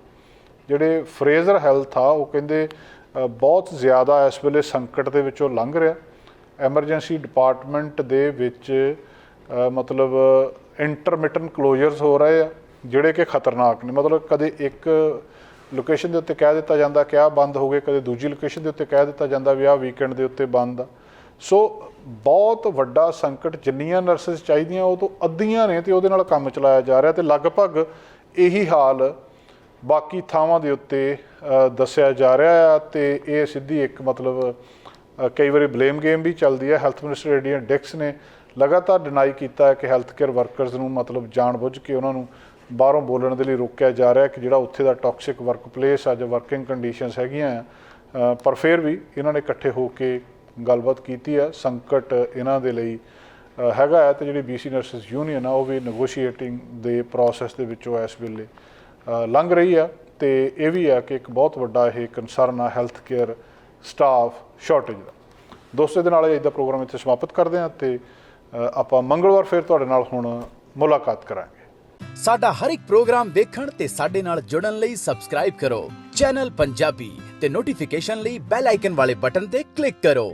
ਜਿਹੜੇ ਫਰੇਜ਼ਰ ਹੈਲਥ ਆ ਉਹ ਕਹਿੰਦੇ ਬਹੁਤ ਜ਼ਿਆਦਾ ਇਸ ਵੇਲੇ ਸੰਕਟ ਦੇ ਵਿੱਚੋਂ ਲੰਘ ਰਿਹਾ। ਐਮਰਜੈਂਸੀ ਡਿਪਾਰਟਮੈਂਟ ਦੇ ਵਿੱਚ ਮਤਲਬ ਇੰਟਰਮਿਟੈਂਟ ਕਲੋਜ਼ਰਸ ਹੋ ਰਹੇ ਆ ਜਿਹੜੇ ਕਿ ਖਤਰਨਾਕ ਨੇ। ਮਤਲਬ ਕਦੇ ਇੱਕ ਲੋਕੇਸ਼ਨ ਦੇ ਉੱਤੇ ਕਹਿ ਦਿੱਤਾ ਜਾਂਦਾ ਕਿ ਆਹ ਬੰਦ ਹੋ ਗਏ, ਕਦੇ ਦੂਜੀ ਲੋਕੇਸ਼ਨ ਦੇ ਉੱਤੇ ਕਹਿ ਦਿੱਤਾ ਜਾਂਦਾ ਵੀ ਆਹ ਵੀਕਐਂਡ ਦੇ ਉੱਤੇ ਬੰਦ ਆ। ਸੋ ਬਹੁਤ ਵੱਡਾ ਸੰਕਟ, ਜਿੰਨੀਆਂ ਨਰਸਿਸ ਚਾਹੀਦੀਆਂ ਉਹ ਤੋਂ ਅੱਧੀਆਂ ਨੇ ਤੇ ਉਹਦੇ ਨਾਲ ਕੰਮ ਚਲਾਇਆ ਜਾ ਰਿਹਾ। ਤੇ ਲਗਭਗ ਇਹੀ ਹਾਲ ਬਾਕੀ ਥਾਵਾਂ ਦੇ ਉੱਤੇ ਦੱਸਿਆ ਜਾ ਰਿਹਾ ਆ। ਤੇ ਇਹ ਸਿੱਧੀ ਇੱਕ ਮਤਲਬ ਕਈ ਵਾਰੀ ਬਲੇਮ ਗੇਮ ਵੀ ਚੱਲਦੀ ਹੈ। ਹੈਲਥ ਮਿਨਿਸਟਰ ਰੇਡੀਅਨ ਡਿਕਸ ਨੇ ਲਗਾਤਾਰ ਡਿਨਾਈ ਕੀਤਾ ਹੈ ਕਿ ਹੈਲਥ ਕੇਅਰ ਵਰਕਰਸ ਨੂੰ ਮਤਲਬ ਜਾਣ ਬੁੱਝ ਕੇ ਉਹਨਾਂ ਨੂੰ ਬਾਹਰੋਂ ਬੋਲਣ ਦੇ ਲਈ ਰੋਕਿਆ ਜਾ ਰਿਹਾ ਕਿ ਜਿਹੜਾ ਉੱਥੇ ਦਾ ਟੌਕਸਿਕ ਵਰਕ ਪਲੇਸ ਆ ਜਾਂ ਵਰਕਿੰਗ ਕੰਡੀਸ਼ਨਸ ਹੈਗੀਆਂ ਆ। ਪਰ ਫਿਰ ਵੀ ਇਹਨਾਂ ਨੇ ਇਕੱਠੇ ਹੋ ਕੇ ਗੱਲਬਾਤ ਕੀਤੀ ਹੈ। ਸੰਕਟ ਇਹਨਾਂ ਦੇ ਲਈ ਹੈਗਾ ਹੈ ਤੇ ਜਿਹੜੀ BC ਨਰਸਿਸ ਯੂਨੀਅਨ ਆ ਉਹ ਵੀ ਨੈਗੋਸ਼ੀਏਟਿੰਗ ਦੇ ਪ੍ਰੋਸੈਸ ਦੇ ਵਿੱਚੋਂ ਇਸ ਵੇਲੇ ਲੰਘ ਰਹੀ ਆ। ਤੇ ਇਹ ਵੀ ਆ ਕਿ ਇੱਕ ਬਹੁਤ ਵੱਡਾ ਇਹ ਕੰਸਰਨ ਆ ਹੈਲਥ ਕੇਅਰ ਸਟਾਫ ਸ਼ਾਰਟੇਜ ਦਾ। ਦੋਸਤੋ ਇਹਦੇ ਨਾਲ ਅੱਜ ਦਾ ਪ੍ਰੋਗਰਾਮ ਇੱਥੇ ਸਮਾਪਤ ਕਰਦੇ ਹਾਂ ਤੇ ਆਪਾਂ ਮੰਗਲਵਾਰ ਫਿਰ ਤੁਹਾਡੇ ਨਾਲ ਹੁਣ ਮੁਲਾਕਾਤ ਕਰਾਂਗੇ।
ਸਾਡਾ ਹਰ ਇੱਕ ਪ੍ਰੋਗਰਾਮ ਦੇਖਣ ਤੇ ਸਾਡੇ ਨਾਲ ਜੁੜਨ ਲਈ ਸਬਸਕ੍ਰਾਈਬ ਕਰੋ ਚੈਨਲ ਪੰਜਾਬੀ ਤੇ ਨੋਟੀਫਿਕੇਸ਼ਨ ਲਈ ਬੈਲ ਆਈਕਨ ਵਾਲੇ ਬਟਨ ਤੇ ਕਲਿੱਕ ਕਰੋ।